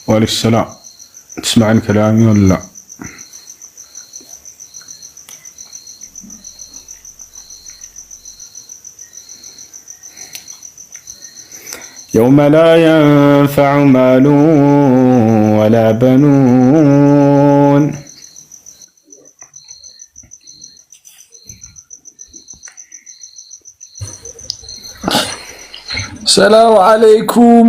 وعليكم السلام. تسمعين كلامي ولا لا؟ يوم لا ينفع مال ولا بنون. السلام عليكم.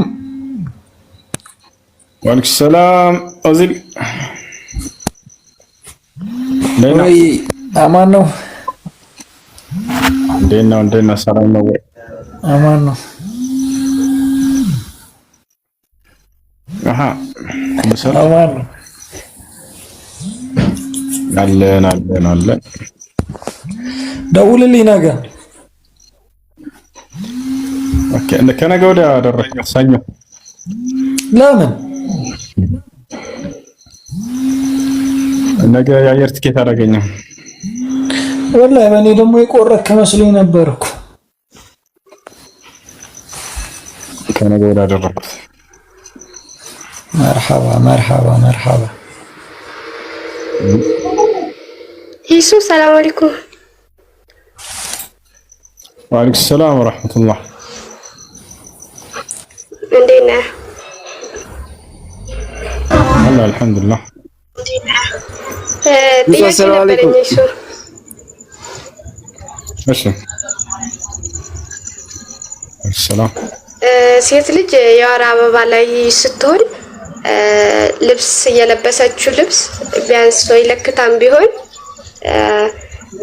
وعليكم السلام. أزل وي أمانو دينا سلام نوي أمانو. أها مثلا أمانو علن دول لي نجا. اوكي انك انا قاعد ادرك سانيو لا من ነገ የአየር ትኬት አላገኘም። والله እኔ ደግሞ የቆረክ መስሎኝ ነበርኩ። ከነገ ወዲያ አደረኩት። مرحبا مرحبا مرحبا. يسو السلام عليكم. وعليكم السلام ورحمة الله. عندنا والله الحمد لله. السلام عليكم. እሺ السلام ሴት ልጅ የወር አበባ ላይ ስትሆን ልብስ የለበሰችው ልብስ ቢያንስ ወይ ለክታም ቢሆን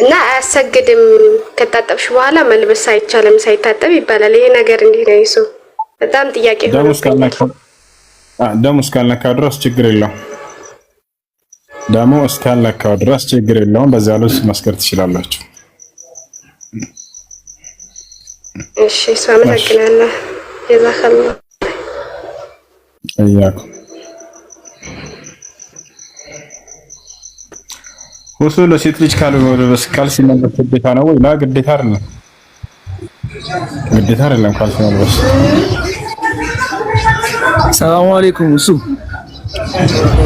እና አያሰግድም። ከታጠብሽ በኋላ መልበስ አይቻልም ሳይታጠብ ይባላል። ይሄ ነገር እንዴት ነው? ይሱ በጣም ጥያቄ ነው። ደሙ እስካልነካው ድረስ ችግር የለውም። ደሙ እስካልነካው ድረስ ችግር የለውም። በዛ ልብስ መስገድ ትችላላችሁ። እሺ አመሰግናለሁ። ጀዛከላህ እያኩም ወሶ ለሴት ልጅ ካልመለበስ ካልሲ መልበስ ግዴታ ነው ወይ? ላ ግዴታ አይደለም። ግዴታ አይደለም ካልሲ መልበስ። ሰላም አለይኩም። እሱ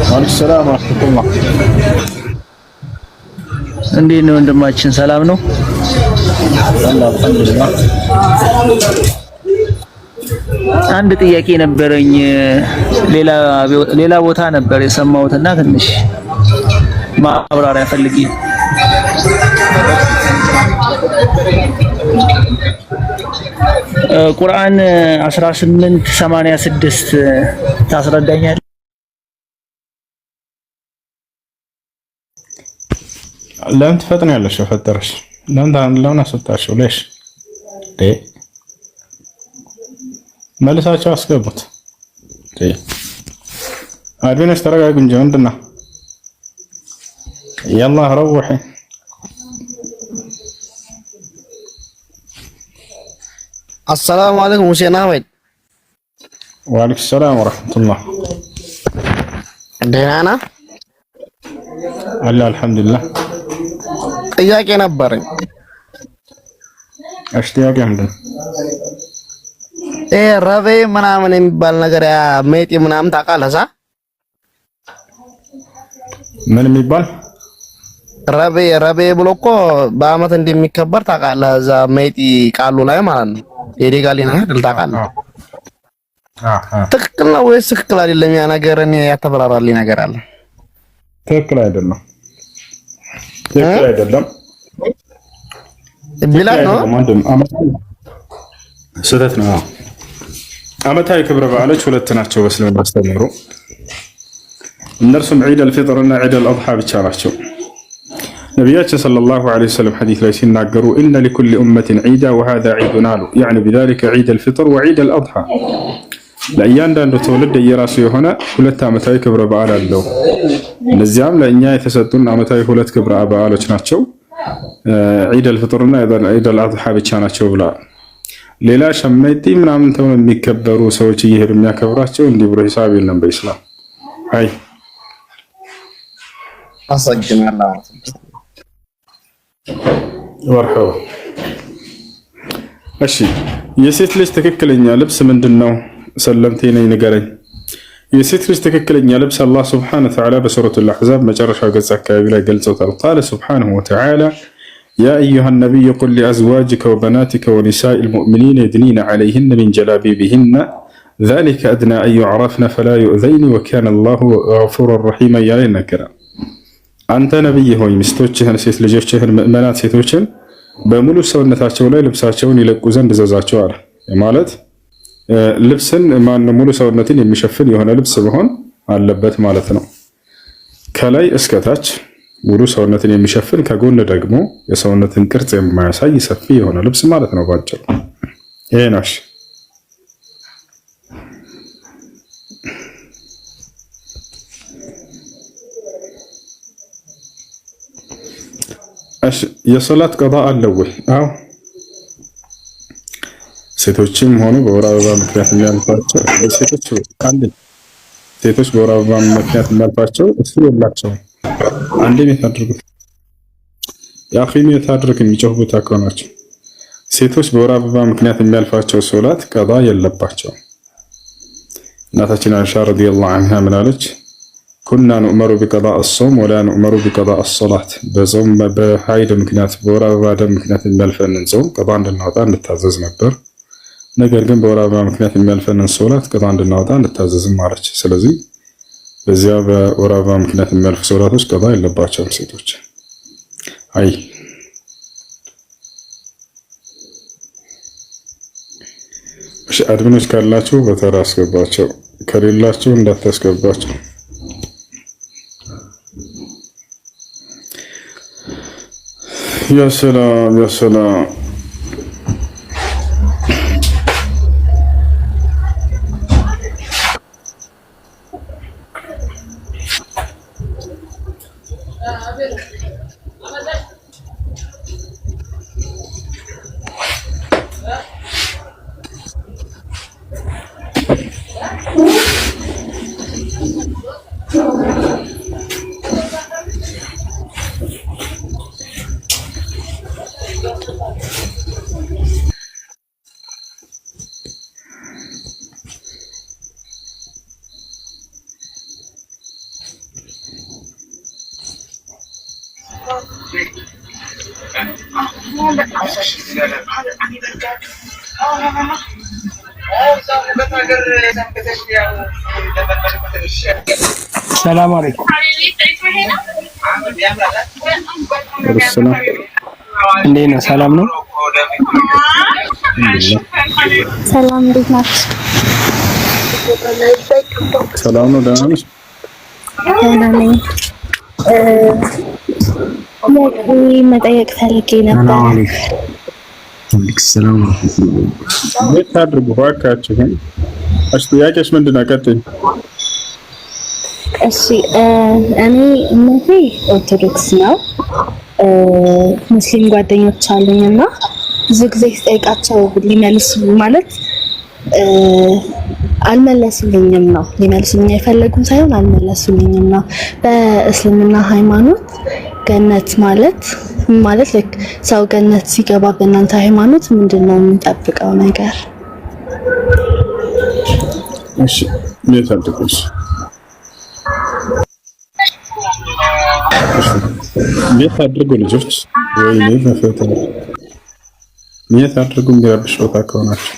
ወአለይኩም ሰላም ወራህመቱላህ። እንዴት ነው ወንድማችን? ሰላም ነው? አልሐምዱሊላህ። አንድ ጥያቄ ነበረኝ። ሌላ ቦታ ነበር የሰማሁትና ትንሽ ማብራሪያ ፈልጌ። ቁርአን 1886 ታስረዳኛለህ? ለምን ትፈጥኛለሽ? ፈጠረሽ ለምን አስወጣሽው? ለሽ መልሳቸው አስገቡት። አድነሽ ተረጋጉ እንጂ ምንድን ነው? يلا روحي. السلام عليكم حسين احمد. وعليكم السلام ورحمة الله. ደህና ነህ? አላህ አልሐምዱሊላህ። ጥያቄ ነበረኝ። እሺ ጥያቄ ምንድን ነው? ረቤ ምናምን የሚባል ነገር ያ ሜጢ ምናምን ታውቃለህ? ምን የሚባል ረቤ ብሎ እኮ በአመት እንደሚከበር ታውቃለህ? እዛ ሜጢ ቃሉ ላይ ማለት ነው። የዴጋሊ ነገር ታውቃለህ? ትክክል ነው ወይስ ትክክል አይደለም? ያ ነገር እኔ ያተበራራልኝ ነገር አለ። ትክክል አይደለም። ትክክል አይደለም ቢላል ነው ስህተት ነው። አመታዊ ክብረ በዓሎች ሁለት ናቸው በእስልምና አስተምህሮ። እነርሱም ዒድ አልፊጥር እና ዒድ አልአድሓ ብቻ ናቸው። ነቢያችን ሰለላሁ ዐለይሂ ወሰለም ሐዲስ ላይ ሲናገሩ ኢነ ሊኩሊ ኡመቲን ዒዳ ወሃዛ ዒዱና አሉ። ያዕኒ ቢዛሊከ ዒድ አልፊጥር ወዒድ አልአድሓ። ለእያንዳንዱ ትውልድ የራሱ የሆነ ሁለት ዓመታዊ ክብረ በዓል አለው። እነዚያም ለእኛ የተሰጡን ዓመታዊ ሁለት ክብረ በዓሎች ናቸው። ዒድ አልፊጥር እና ዒድ አልአድሓ ብቻ ናቸው ብለዋል። ሌላ ሸመይቲ ምናምን ተብለው የሚከበሩ ሰዎች እየሄዱ የሚያከብራቸው እንዲህ ብሎ ሂሳብ የለም በኢስላም። አይ አሰግናለሁ። ወርሐው እሺ፣ የሴት ልጅ ትክክለኛ ልብስ ምንድነው? ሰለምቴ ነኝ ንገረኝ። የሴት ልጅ ትክክለኛ ልብስ አላህ ስብሓነሁ ወተዓላ በሱረቱል አሕዛብ መጨረሻው ገጽ አካባቢ ላይ ገልጾታል። ቃለ ስብሓነሁ ወተዓላ ያ አዩሃ ነቢይ ቁል ሊአዝዋጅከ ወበናቲከ ወኒሳኢል ሙእሚኒነ የድኒነ ዐለይሂነ ሚን ጀላቢቢሂነ ዛሊከ አድና አን ዩዕረፍነ ፈላ ዩእዘይኒ ወካነ አላሁ ገፉረን ረሒማ እያለ ይነገራል። አንተ ነቢይ ሆይ ሚስቶችህን፣ ሴት ልጆችህን፣ ምእመናት ሴቶችን በሙሉ ሰውነታቸው ላይ ልብሳቸውን ይለቁ ዘንድ እዘዛቸው አለ። ማለት ልብስን ሙሉ ሰውነትን የሚሸፍን የሆነ ልብስ መሆን አለበት ማለት ነው። ከላይ እስከታች ሙሉ ሰውነትን የሚሸፍን፣ ከጎን ደግሞ የሰውነትን ቅርጽ የማያሳይ ሰፊ የሆነ ልብስ ማለት ነው ባጭሩ። ይሄ ነው። የሶላት ቀዳ አለው ወይ? አዎ ሴቶችም ሆኑ በወር አበባ ምክንያት የሚያልፋቸው ሴቶች በወር አበባ ምክንያት የሚያልፋቸው እሱ የላቸውም። አንዴ ሜት አድርጉት የአኺ ሜት አድርግ የሚጮህ ቦታ ከሆናቸው ሴቶች በወር አበባ ምክንያት የሚያልፋቸው ሶላት ቀዳ የለባቸውም። እናታችን አይሻ ረዲየላሁ ዐንሃ ምን አለች? ኩና ኑእመሩ ቢቀዳእ አሶም ወላ ኑእመሩ ቢቀዳእ አሶላት። በጾም በሀይድ ምክንያት በወር አበባ ደም ምክንያት የሚያልፈንን ጾም ቀዳ እንድናወጣ እንታዘዝ ነበር። ነገር ግን በወር አበባ ምክንያት የሚያልፈንን ሶላት ቀዳ እንድናወጣ እንታዘዝም አለች። ስለዚህ በዚያ በወር አበባ ምክንያት የሚያልፉ ሶላቶች ቀዳ የለባቸውም ሴቶች። አይ አድሚኖች ካላችሁ በተራ አስገባቸው፣ ከሌላችሁ እንዳታስገባቸው። ያ ሰላም ያ ሰላም። ሰላም አለይኩም። እንዴት ነው? ሰላም ነው? ሰላም እንዴት ናችሁ? ሰላም ነው። ደህና ነሽ? ደህና ነኝ። መጠየቅ ፈልጌ ነበር። ቤት አድርጉ እባካችሁ። እሺ ጥያቄሽ ምንድን ነው? ቀጥይ። እሺ እኔ እምነቴ ኦርቶዶክስ ነው። ሙስሊም ጓደኞች አሉኝና ብዙ ጊዜ ስጠይቃቸው ሊመልሱ ማለት አልመለሱልኝም ነው። ሊመልሱልኝ አይፈለጉም ሳይሆን አልመለሱልኝም ነው። በእስልምና ሃይማኖት ገነት ማለት ልክ ሰው ገነት ሲገባ በእናንተ ሃይማኖት ምንድነው የሚጠብቀው ነገር? እሺ ምን ታድርጉሽ? ምን ታድርጉ ልጆች? ወይኔ በፈተና ምን ታድርጉ? የሚረብሽ ቦታ ከሆናችሁ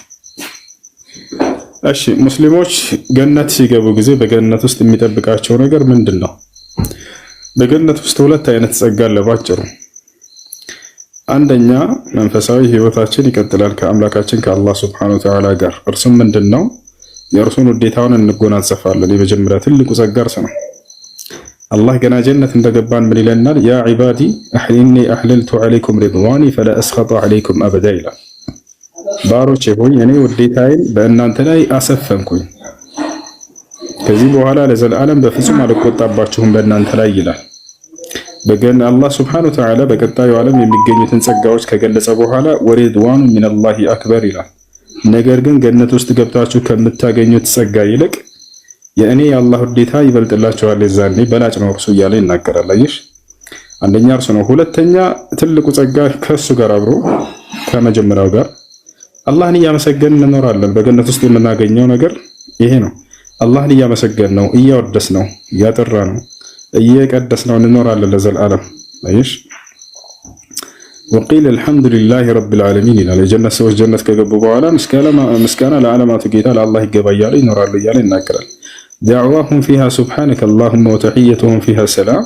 እሺ። ሙስሊሞች ገነት ሲገቡ ጊዜ በገነት ውስጥ የሚጠብቃቸው ነገር ምንድን ነው? በገነት ውስጥ ሁለት አይነት ጸጋ አለ ባጭሩ። አንደኛ መንፈሳዊ ህይወታችን ይቀጥላል ከአምላካችን ከአላህ Subhanahu Wa Ta'ala ጋር። እርሱም ምንድነው? የእርሱን ውዴታውን እንጎናጸፋለን። የመጀመሪያ ትልቁ ጸጋ እርሱ ነው። አላህ ገና ጀነት እንደገባን ምን ይለናል? ያ ዒባዲ ኢኒ አህለልቱ ዐለይኩም ሪድዋኒ ፈላ አስኸጡ ዐለይኩም አበዳ ይላል። ባሮቼ ሆይ እኔ ውዴታዬን በእናንተ ላይ አሰፈንኩኝ፣ ከዚህ በኋላ ለዘላለም በፍጹም አልቆጣባችሁም በእናንተ ላይ ይላል። አላህ Subhanahu Wa Ta'ala በቀጣዩ ዓለም የሚገኙትን ጸጋዎች ከገለጸ በኋላ ወሪድዋኑ ሚነላሂ አክበር ይላል። ነገር ግን ገነት ውስጥ ገብታችሁ ከምታገኙት ጸጋ ይልቅ የእኔ የአላህ ውዴታ ይበልጥላችኋል፣ የዛኔ በላጭ ነው እርሱ እያለ ይናገራል። አየሽ፣ አንደኛ እርሱ ነው። ሁለተኛ ትልቁ ጸጋ ከእሱ ጋር አብሮ ከመጀመሪያው ጋር አላህን እያመሰገንን እንኖራለን። በገነት ውስጥ የምናገኘው ነገር ይሄ ነው። አላህን እያመሰገን ነው፣ እያወደስ ነው፣ እያጠራ ነው፣ እየቀደስ ነው እንኖራለን ለዘላለም። አይሽ ወቂል አልሐምዱሊላሂ ረቢል ዓለሚን ይላል። የጀነት ሰዎች ጀነት ከገቡ በኋላ ምስጋና ለዓለማቱ ጌታ ለአላህ ይገባ እያለ ይኖራሉ እያለ ይናገራል። دعواهم فيها سبحانك اللهم وتحيتهم فيها سلام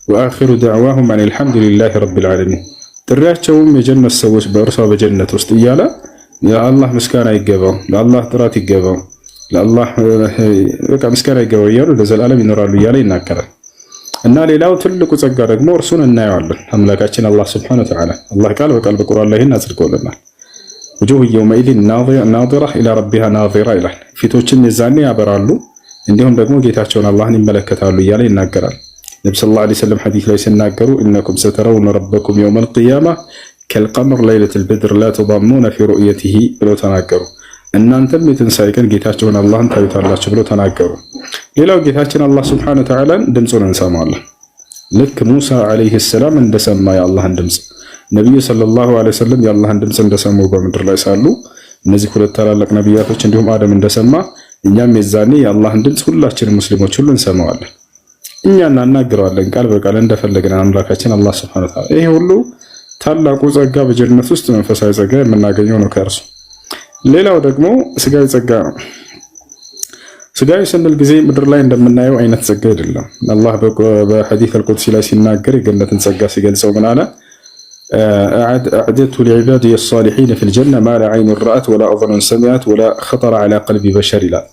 وآخر دعواهم عن الحمد لله رب العالمين ጥሪያቸውም የጀነት ሰዎች በእርሷ በጀነት ውስጥ እያለ ለአላህ ምስጋና ይገባው፣ ለአላህ ጥራት ይገባው፣ ለአላህ በቃ ምስጋና ይገባው እያሉ ለዘላለም ይኖራሉ እያለ ይናገራል። እና ሌላው ትልቁ ጸጋ ደግሞ እርሱን እናየዋለን። አምላካችን አላህ ሱብሓነሁ ወተዓላ አላህ ቃል በቃል በቁርአን ላይ አጽድቆልናል። وجوه يومئذ ناظرة إلى ربها ناظرة ይላል። ፊቶችም የዛኔ ያበራሉ እንዲሁም ደግሞ ጌታቸውን አላህን ይመለከታሉ እያለ ይናገራል። ነብዩ ሰለላሁ ዐለይሂ ወሰለም ሐዲስ ላይ ሲናገሩ ኢነኩም ሰተረውነ ረበኩም የውመል ቂያማ ከልቀመር ለይለቱል በድር ላ ተضሙነ ፊ ሩእየቲሂ ብለው ተናገሩ። እናንተም የትንሣኤ ቀን ጌታቸውን አላህን ታዩታላችሁ ብለው ተናገሩ። ሌላው ጌታችን አላህ ሱብሓነሁ ወተዓላ ድምፁን እንሰማለን። ልክ ሙሳ ዐለይሂ ሰላም እንደሰማ የአላህን ድምፅ ነብዩ ሰለላሁ ዐለይሂ ወሰለም የአላህን ድምፅ እንደሰሙ በምድር ላይ ሳሉ እነዚህ ሁለት ታላላቅ ነቢያቶች እንዲሁም አደም እንደሰማ እኛም የዛኔ የአላህን ድምፅ ሁላችንም ሙስሊሞች ሁሉ እንሰማዋለን። እኛ እናናግረዋለን ቃል በቃል እንደፈለግን አምላካችን አላህ ሱብሓነሁ ወተዓላ። ይሄ ሁሉ ታላቁ ጸጋ በጀነት ውስጥ መንፈሳዊ ጸጋ የምናገኘው ነው ከእርሱ። ሌላው ደግሞ ስጋዊ ጸጋ ነው። ስጋዊ ስንል ጊዜ ምድር ላይ እንደምናየው አይነት ጸጋ አይደለም። አላህ በሐዲስ አልቁድሲ ላይ ሲናገር የገነትን ጸጋ ሲገልጸው ምን አለ? አዕደቱ ሊዕባዲ የሷሊሒን ፊል ጀነ ማ ላ ዐይኑን ረአት ወላ አዝኑን ሰሚዐት ወላ ኸጠረ ዐላ ቀልቢ በሸር ይላል።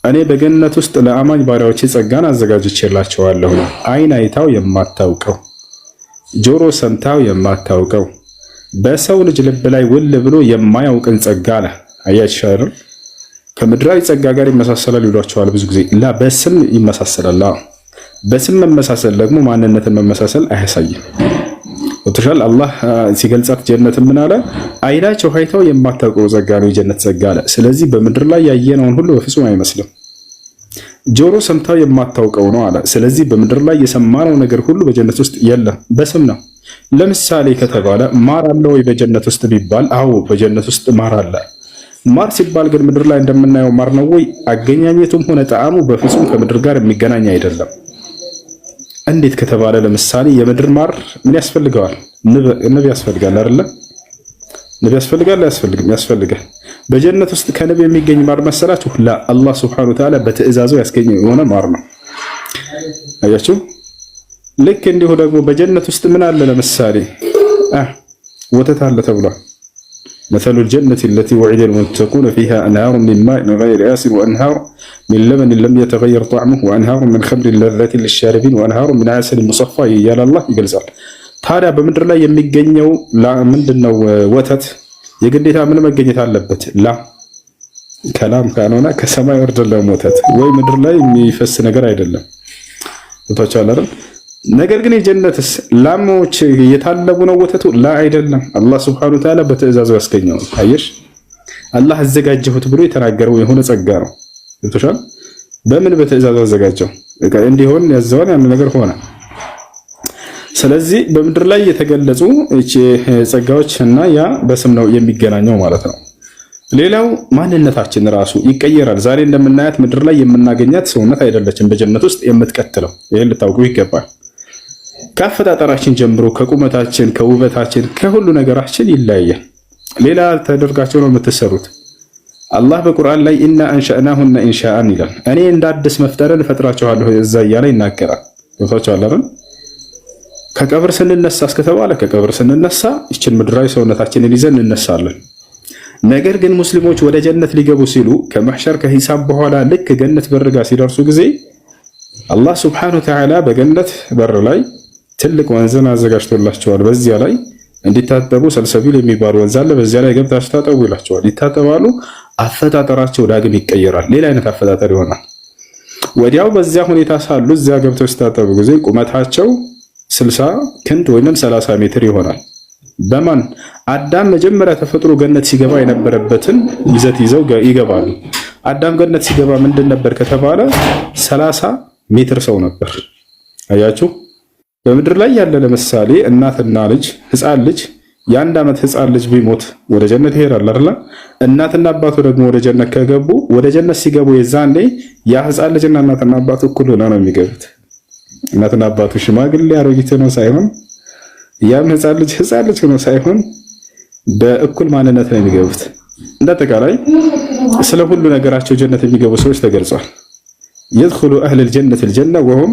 እኔ በገነት ውስጥ ለአማኝ ባሪያዎቼ ጸጋን አዘጋጅቼላቸዋለሁ። አይን አይታው የማታውቀው፣ ጆሮ ሰምታው የማታውቀው፣ በሰው ልጅ ልብ ላይ ውል ብሎ የማያውቅን ጸጋ አለ። አያችሁ አይደል? ከምድራዊ ጸጋ ጋር ይመሳሰላል ይሏቸዋል ብዙ ጊዜ። ላ በስም ይመሳሰላል። በስም መመሳሰል ደግሞ ማንነትን መመሳሰል አያሳይም። ወተሻል አላህ ሲገልጻት ጀነት ምን አለ? አይናቸው አይተው የማታውቀው ጸጋ ነው የጀነት ጸጋ አለ። ስለዚህ በምድር ላይ ያየነውን ሁሉ በፍጹም አይመስልም። ጆሮ ሰምታው የማታውቀው ነው አለ። ስለዚህ በምድር ላይ የሰማነው ነገር ሁሉ በጀነት ውስጥ የለም፣ በስም ነው። ለምሳሌ ከተባለ ማር አለ ወይ በጀነት ውስጥ ቢባል፣ አዎ በጀነት ውስጥ ማር አለ። ማር ሲባል ግን ምድር ላይ እንደምናየው ማር ነው ወይ? አገኛኘቱም ሆነ ጣዕሙ በፍጹም ከምድር ጋር የሚገናኝ አይደለም። እንዴት ከተባለ ለምሳሌ የምድር ማር ምን ያስፈልገዋል? ንብ ያስፈልጋል አይደለ? ንብ ያስፈልጋል አያስፈልግም? ያስፈልጋል። በጀነት ውስጥ ከንብ የሚገኝ ማር መሰላችሁ? ላ አላህ ሱብሓነሁ ወተዓላ በትዕዛዙ ያስገኘው የሆነ ማር ነው። አያችሁ? ልክ እንዲሁ ደግሞ በጀነት ውስጥ ምን አለ? ለምሳሌ ወተት አለ ተብሏል። مثل الجنة التي وعد المتقون فيها أنهار من ماء غير آسن وأنهار من لبن لم يتغير طعمه وأنهار من خمر لذة للشاربين وأنهار من عسل مصفى يا الله ይገልጻል። ታዲያ በምድር ላይ የሚገኘው ምንድነው? ወተት የግዴታ ምን መገኘት አለበት? ከላም ካልሆነ ከሰማይ ወርደለም ወተት ወይ ምድር ላይ የሚፈስ ነገር አይደለም። ወታቻለ አይደል? ነገር ግን የጀነትስ ላሞች የታለቡ ነው ወተቱ? ላ አይደለም። አላህ ሱብሓነሁ ወተዓላ በትዕዛዙ ያስገኘው። አየሽ፣ አላህ አዘጋጀሁት ብሎ የተናገረው የሆነ ጸጋ ነው። ይተሻል በምን በትዕዛዙ አዘጋጀው እንዲሆን ያዘዋል። ያን ነገር ሆነ። ስለዚህ በምድር ላይ የተገለጹ እቺ ጸጋዎች እና ያ በስም ነው የሚገናኘው ማለት ነው። ሌላው ማንነታችን ራሱ ይቀየራል። ዛሬ እንደምናያት ምድር ላይ የምናገኛት ሰውነት አይደለችም በጀነት ውስጥ የምትቀጥለው። ይሄን ልታውቁ ይገባል። ከአፈጣጠራችን ጀምሮ ከቁመታችን፣ ከውበታችን፣ ከሁሉ ነገራችን ይለያያል። ሌላ ተደርጋቸው ነው የምትሰሩት። አላህ በቁርአን ላይ ኢና አንሸእናሁነ ኢንሻአን ይላል። እኔ እንደ አዲስ መፍጠርን እፈጥራቸዋለሁ እዛ እያለ ይናገራል። ገብቷችኋል አይደል? ከቀብር ስንነሳ እስከተባለ ከቀብር ስንነሳ ይችን ምድራዊ ሰውነታችንን ይዘን እንነሳለን። ነገር ግን ሙስሊሞች ወደ ጀነት ሊገቡ ሲሉ ከመሕሸር ከሂሳብ በኋላ ልክ ገነት በር ጋር ሲደርሱ ጊዜ አላህ ሱብሓነሁ ወተዓላ በገነት በር ላይ ትልቅ ወንዝን አዘጋጅቶላቸዋል። በዚያ ላይ እንዲታጠቡ ሰልሰቢል የሚባል ወንዝ አለ። በዚያ ላይ ገብታችሁ ታጠቡ ይላቸዋል። ይታጠባሉ። አፈጣጠራቸው ዳግም ይቀየራል። ሌላ አይነት አፈጣጠር ይሆናል። ወዲያው በዚያ ሁኔታ ሳሉ እዚያ ገብተው ሲታጠቡ ጊዜ ቁመታቸው 60 ክንድ ወይንም 30 ሜትር ይሆናል። በማን አዳም መጀመሪያ ተፈጥሮ ገነት ሲገባ የነበረበትን ይዘት ይዘው ይገባሉ። አዳም ገነት ሲገባ ምንድን ነበር ከተባለ 30 ሜትር ሰው ነበር። አያችሁ፣ በምድር ላይ ያለ ለምሳሌ እናትና ልጅ ህፃን ልጅ የአንድ ዓመት ህፃን ልጅ ቢሞት ወደ ጀነት ይሄዳል አይደል? እናትና አባቱ ደግሞ ወደ ጀነት ከገቡ ወደ ጀነት ሲገቡ የዛኔ ያ ህፃን ልጅና እናትና አባቱ እኩል ሆነው ነው የሚገቡት። እናትና አባቱ ሽማግሌ አሮጊት ነው ሳይሆን ያም ህፃን ልጅ ሆኖ ሳይሆን በእኩል ማንነት ነው የሚገቡት። እንደተቃላይ ስለ ሁሉ ነገራቸው ጀነት የሚገቡ ሰዎች ተገልጿል። يدخل أهل الجنة الجنة وهم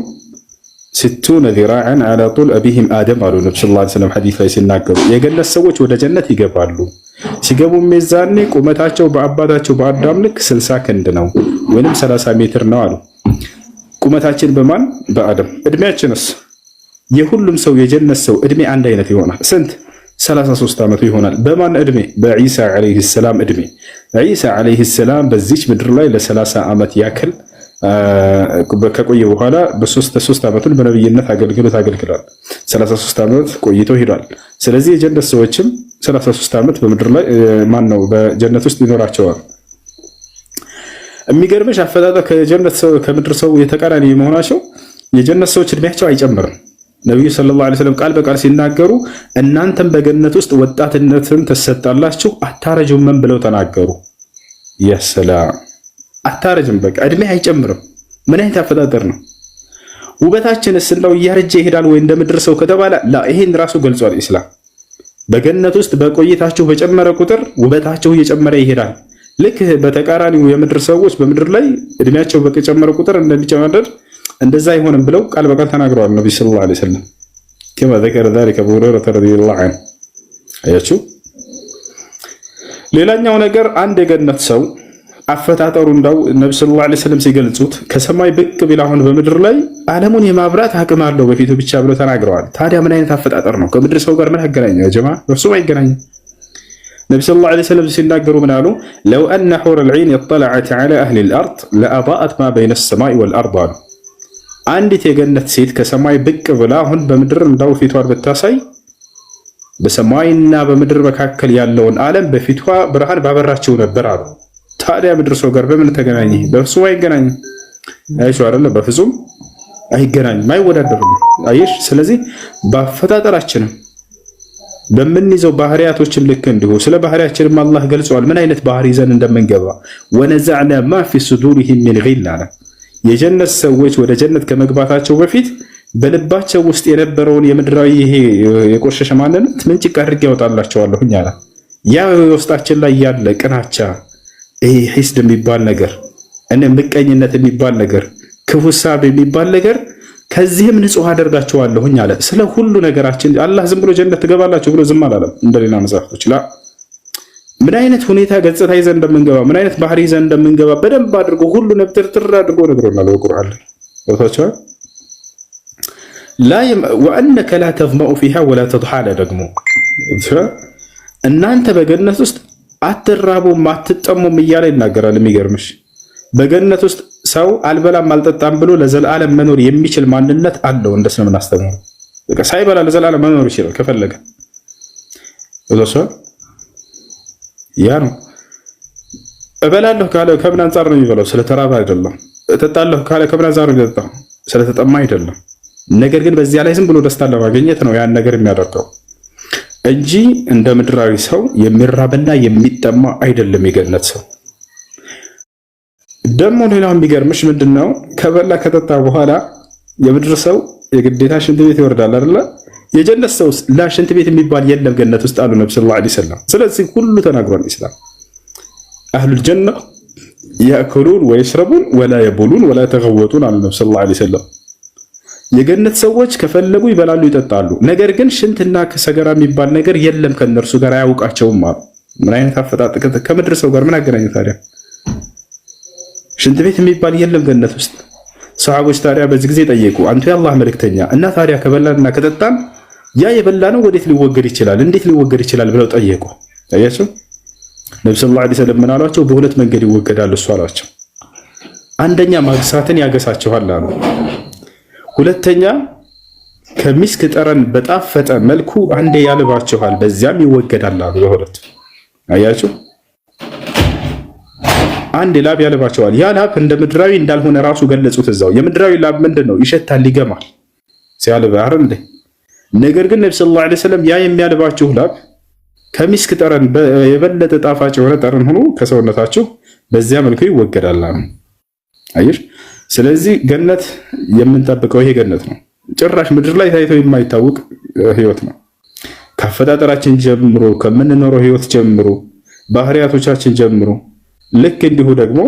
60 ذراعا على طول أبيهم آدم አሉ ነብዩ ሰለላሁ ዐለይሂ ወሰለም ሐዲስ ላይ ሲናገሩ የገነት ሰዎች ወደ ጀነት ይገባሉ። ሲገቡ ሚዛኔ ቁመታቸው በአባታቸው በአዳም ልክ 60 ክንድ ነው ወይንም 30 ሜትር ነው አሉ። ቁመታችን በማን በአዳም። እድሜያችንስ የሁሉም ሰው የጀነት ሰው እድሜ አንድ አይነት ይሆናል። ስንት 33 ዓመቱ ይሆናል። በማን እድሜ? በዒሳ አለይሂ ሰላም እድሜ። ዒሳ አለይሂ ሰላም በዚች ምድር ላይ ለ30 ዓመት ያክል ከቆየ በኋላ በ3 ዓመቱን በነብይነት አገልግሏል። 33 ዓመት ቆይቶ ሄዷል። ስለዚህ የጀነት ሰዎችም 33 ዓመት በምድር ላይ በጀነት ውስጥ ይኖራቸዋል። የሚገርምሽ አፈጣጠር ከምድር ሰው የተቃራኒ መሆናቸው የጀነት ሰዎች እድሜያቸው አይጨምርም። ነብዩ ሰለላሁ ዐለይሂ ወሰለም ቃል በቃል ሲናገሩ እናንተም በገነት ውስጥ ወጣትነትን ትሰጣላችሁ አታረጁም ብለው ተናገሩ። ያሰላም አታረጅም፣ በቃ እድሜ አይጨምርም። ምን አይነት አፈጣጠር ነው? ውበታችንስ እንደው እያረጀ ይሄዳል ወይ እንደ ምድር ሰው ከተባለ ላ ይሄን ራሱ ገልጿል ኢስላም። በገነት ውስጥ በቆይታችሁ በጨመረ ቁጥር ውበታችሁ እየጨመረ ይሄዳል። ልክ በተቃራኒው የምድር ሰዎች በምድር ላይ እድሜያቸው በጨመረ ቁጥር እንደሚጨመር እንደዛ አይሆንም ብለው ቃል በቃል ተናግረዋል ነብዩ ሰለላሁ ዐለይሂ ወሰለም كما ذكر ذلك ابو هريره رضي الله عنه። አያችሁ ሌላኛው ነገር አንድ የገነት ሰው አፈጣጠሩ እንዳው ነብዩ ሰለላሁ ዐለይሂ ወሰለም ሲገልጹት ከሰማይ ብቅ ቢል አሁን በምድር ላይ ዓለሙን የማብራት አቅም አለው በፊቱ ብቻ ብለው ተናግረዋል። ታዲያ ምን አይነት አፈጣጠር ነው? ከምድር ሰው ጋር ምን ያገናኘው? ጀማ በፍጹም አይገናኝም። ነብዩ ሰለላሁ ዐለይሂ ወሰለም ሲናገሩ ምን አሉ? لو ان حور العين اطلعت على اهل الارض لاضاءت ما بين السماء والارض አሉ። አንዲት የገነት ሴት ከሰማይ ብቅ ብላ አሁን በምድር እንዳው ፊቷን ብታሳይ በሰማይና በምድር መካከል ያለውን ዓለም በፊቷ ብርሃን ባበራቸው ነበር አሉ። ታዲያ ምድር ሰው ጋር በምን ተገናኘ? በፍጹም አይገናኝም። አይሹ አይደለ? በፍጹም አይገናኝም፣ አይወዳደርም። አየሽ። ስለዚህ በአፈጣጠራችንም በምንይዘው ባህሪያቶችም ልክ እንዲሁ ስለ ባህሪያችንም አላህ ገልጿል። ምን አይነት ባህሪ ይዘን እንደምንገባ ወነዘዕና ማ ፊ ሱዱሪሂም ሚን ጊል አለ። የጀነት ሰዎች ወደ ጀነት ከመግባታቸው በፊት በልባቸው ውስጥ የነበረውን የምድራዊ ይሄ የቆሸሸ ማንነት ምንጭቅ አድርጌ ያወጣላቸዋለሁኝ አለ። ያ ውስጣችን ላይ ያለ ቅናቻ፣ ይሄ ሂስድ የሚባል ነገር፣ ምቀኝነት የሚባል ነገር፣ ክፉ ሐሳብ የሚባል ነገር ከዚህም ንጹህ አደርጋቸዋለሁኝ አለ። ስለ ሁሉ ነገራችን አላህ ዝም ብሎ ጀነት ትገባላችሁ ብሎ ዝም አላለም። እንደሌላ መጽሐፎች ላ ምን አይነት ሁኔታ ገጽታ ይዘን እንደምንገባ ምን አይነት ባህሪ ይዘን እንደምንገባ በደንብ አድርጎ ሁሉ ነብጥርጥር አድርጎ ነግሮናል በቁርአን ላይ ወታቻ ላ ወአነከ ላ ተዝመኡ ፊሃ ወላ ተድሓለ ደግሞ እናንተ በገነት ውስጥ አትራቡም አትጠሙም እያለ ይናገራል። የሚገርምሽ በገነት ውስጥ ሰው አልበላም አልጠጣም ብሎ ለዘላለም መኖር የሚችል ማንነት አለው። እንደ እስልምና አስተምሮ በቃ ሳይበላ ለዘላለም መኖር ይችላል ከፈለገ። ወዘሰ ያ ነው። እበላለሁ ካለ ከምን አንፃር ነው የሚበላው? ስለተራበ አይደለም። እጠጣለሁ ካለ ከምን አንፃር ነው የሚጠጣው? ስለተጠማ አይደለም። ነገር ግን በዚያ ላይ ዝም ብሎ ደስታ ለማግኘት ነው ያን ነገር የሚያደርገው እንጂ እንደ ምድራዊ ሰው የሚራብና የሚጠማ አይደለም የገነት ሰው። ደግሞ ሌላው የሚገርምሽ ምንድነው? ከበላ ከጠጣ በኋላ የምድር ሰው የግዴታ ሽንት ቤት ይወርዳል አይደለ? የጀነት ሰው ሽንት ቤት የሚባል የለም ገነት ውስጥ አሉ ነብዩ ሰለላሁ ዐለይሂ ወሰለም። ስለዚህ ሁሉ ተናግሯል ኢስላም። አህሉል ጀነ ያእኩሉን ወይሽረቡን ወላ የቡሉን ወላ ተገወጡን አሉ ነብዩ ሰለላሁ ዐለይሂ ወሰለም። የገነት ሰዎች ከፈለጉ ይበላሉ ይጠጣሉ፣ ነገር ግን ሽንትና ሰገራ የሚባል ነገር የለም ከነርሱ ጋር አያውቃቸውም አሉ። ምን አይነት አፈጣጥ! ከምድር ሰው ጋር ምን አገናኘው ታዲያ? ሽንት ቤት የሚባል የለም ገነት ውስጥ። ሰሃቦች ታዲያ በዚህ ጊዜ ጠየቁ፣ አንተ የአላህ መልእክተኛ እና ታዲያ ከበላንና ከጠጣን ያ የበላነው ወዴት ሊወገድ ይችላል? እንዴት ሊወገድ ይችላል ብለው ጠየቁ። ታያችሁ ነብዩ ሰለላሁ ዐለይሂ ወሰለም ምን አሏቸው? በሁለት መንገድ ይወገዳል እሱ አሏቸው። አንደኛ ማግሳትን ያገሳችኋል አሉ። ሁለተኛ ከሚስክ ጠረን በጣፈጠ መልኩ አንዴ ያልባችኋል፣ በዚያም ይወገዳል አሉ። በሁለቱ አያችሁ፣ አንድ ላብ ያልባችኋል። ያ ላብ እንደ ምድራዊ እንዳልሆነ ራሱ ገለጹት እዛው። የምድራዊ ላብ ምንድነው? ይሸታል፣ ይገማል ሲያልብ አይደል እንዴ? ነገር ግን ነብዩ ሰለላሁ ዐለይሂ ወሰለም ያ የሚያልባችሁ ላብ ከሚስክ ጠረን የበለጠ ጣፋጭ የሆነ ጠረን ሆኖ ከሰውነታችሁ በዚያ መልኩ ይወገዳል። አየሽ። ስለዚህ ገነት የምንጠብቀው ይሄ ገነት ነው። ጭራሽ ምድር ላይ ታይቶ የማይታወቅ ህይወት ነው። ከአፈጣጠራችን ጀምሮ ከምንኖረው ህይወት ጀምሮ ባህሪያቶቻችን ጀምሮ ልክ እንዲሁ ደግሞ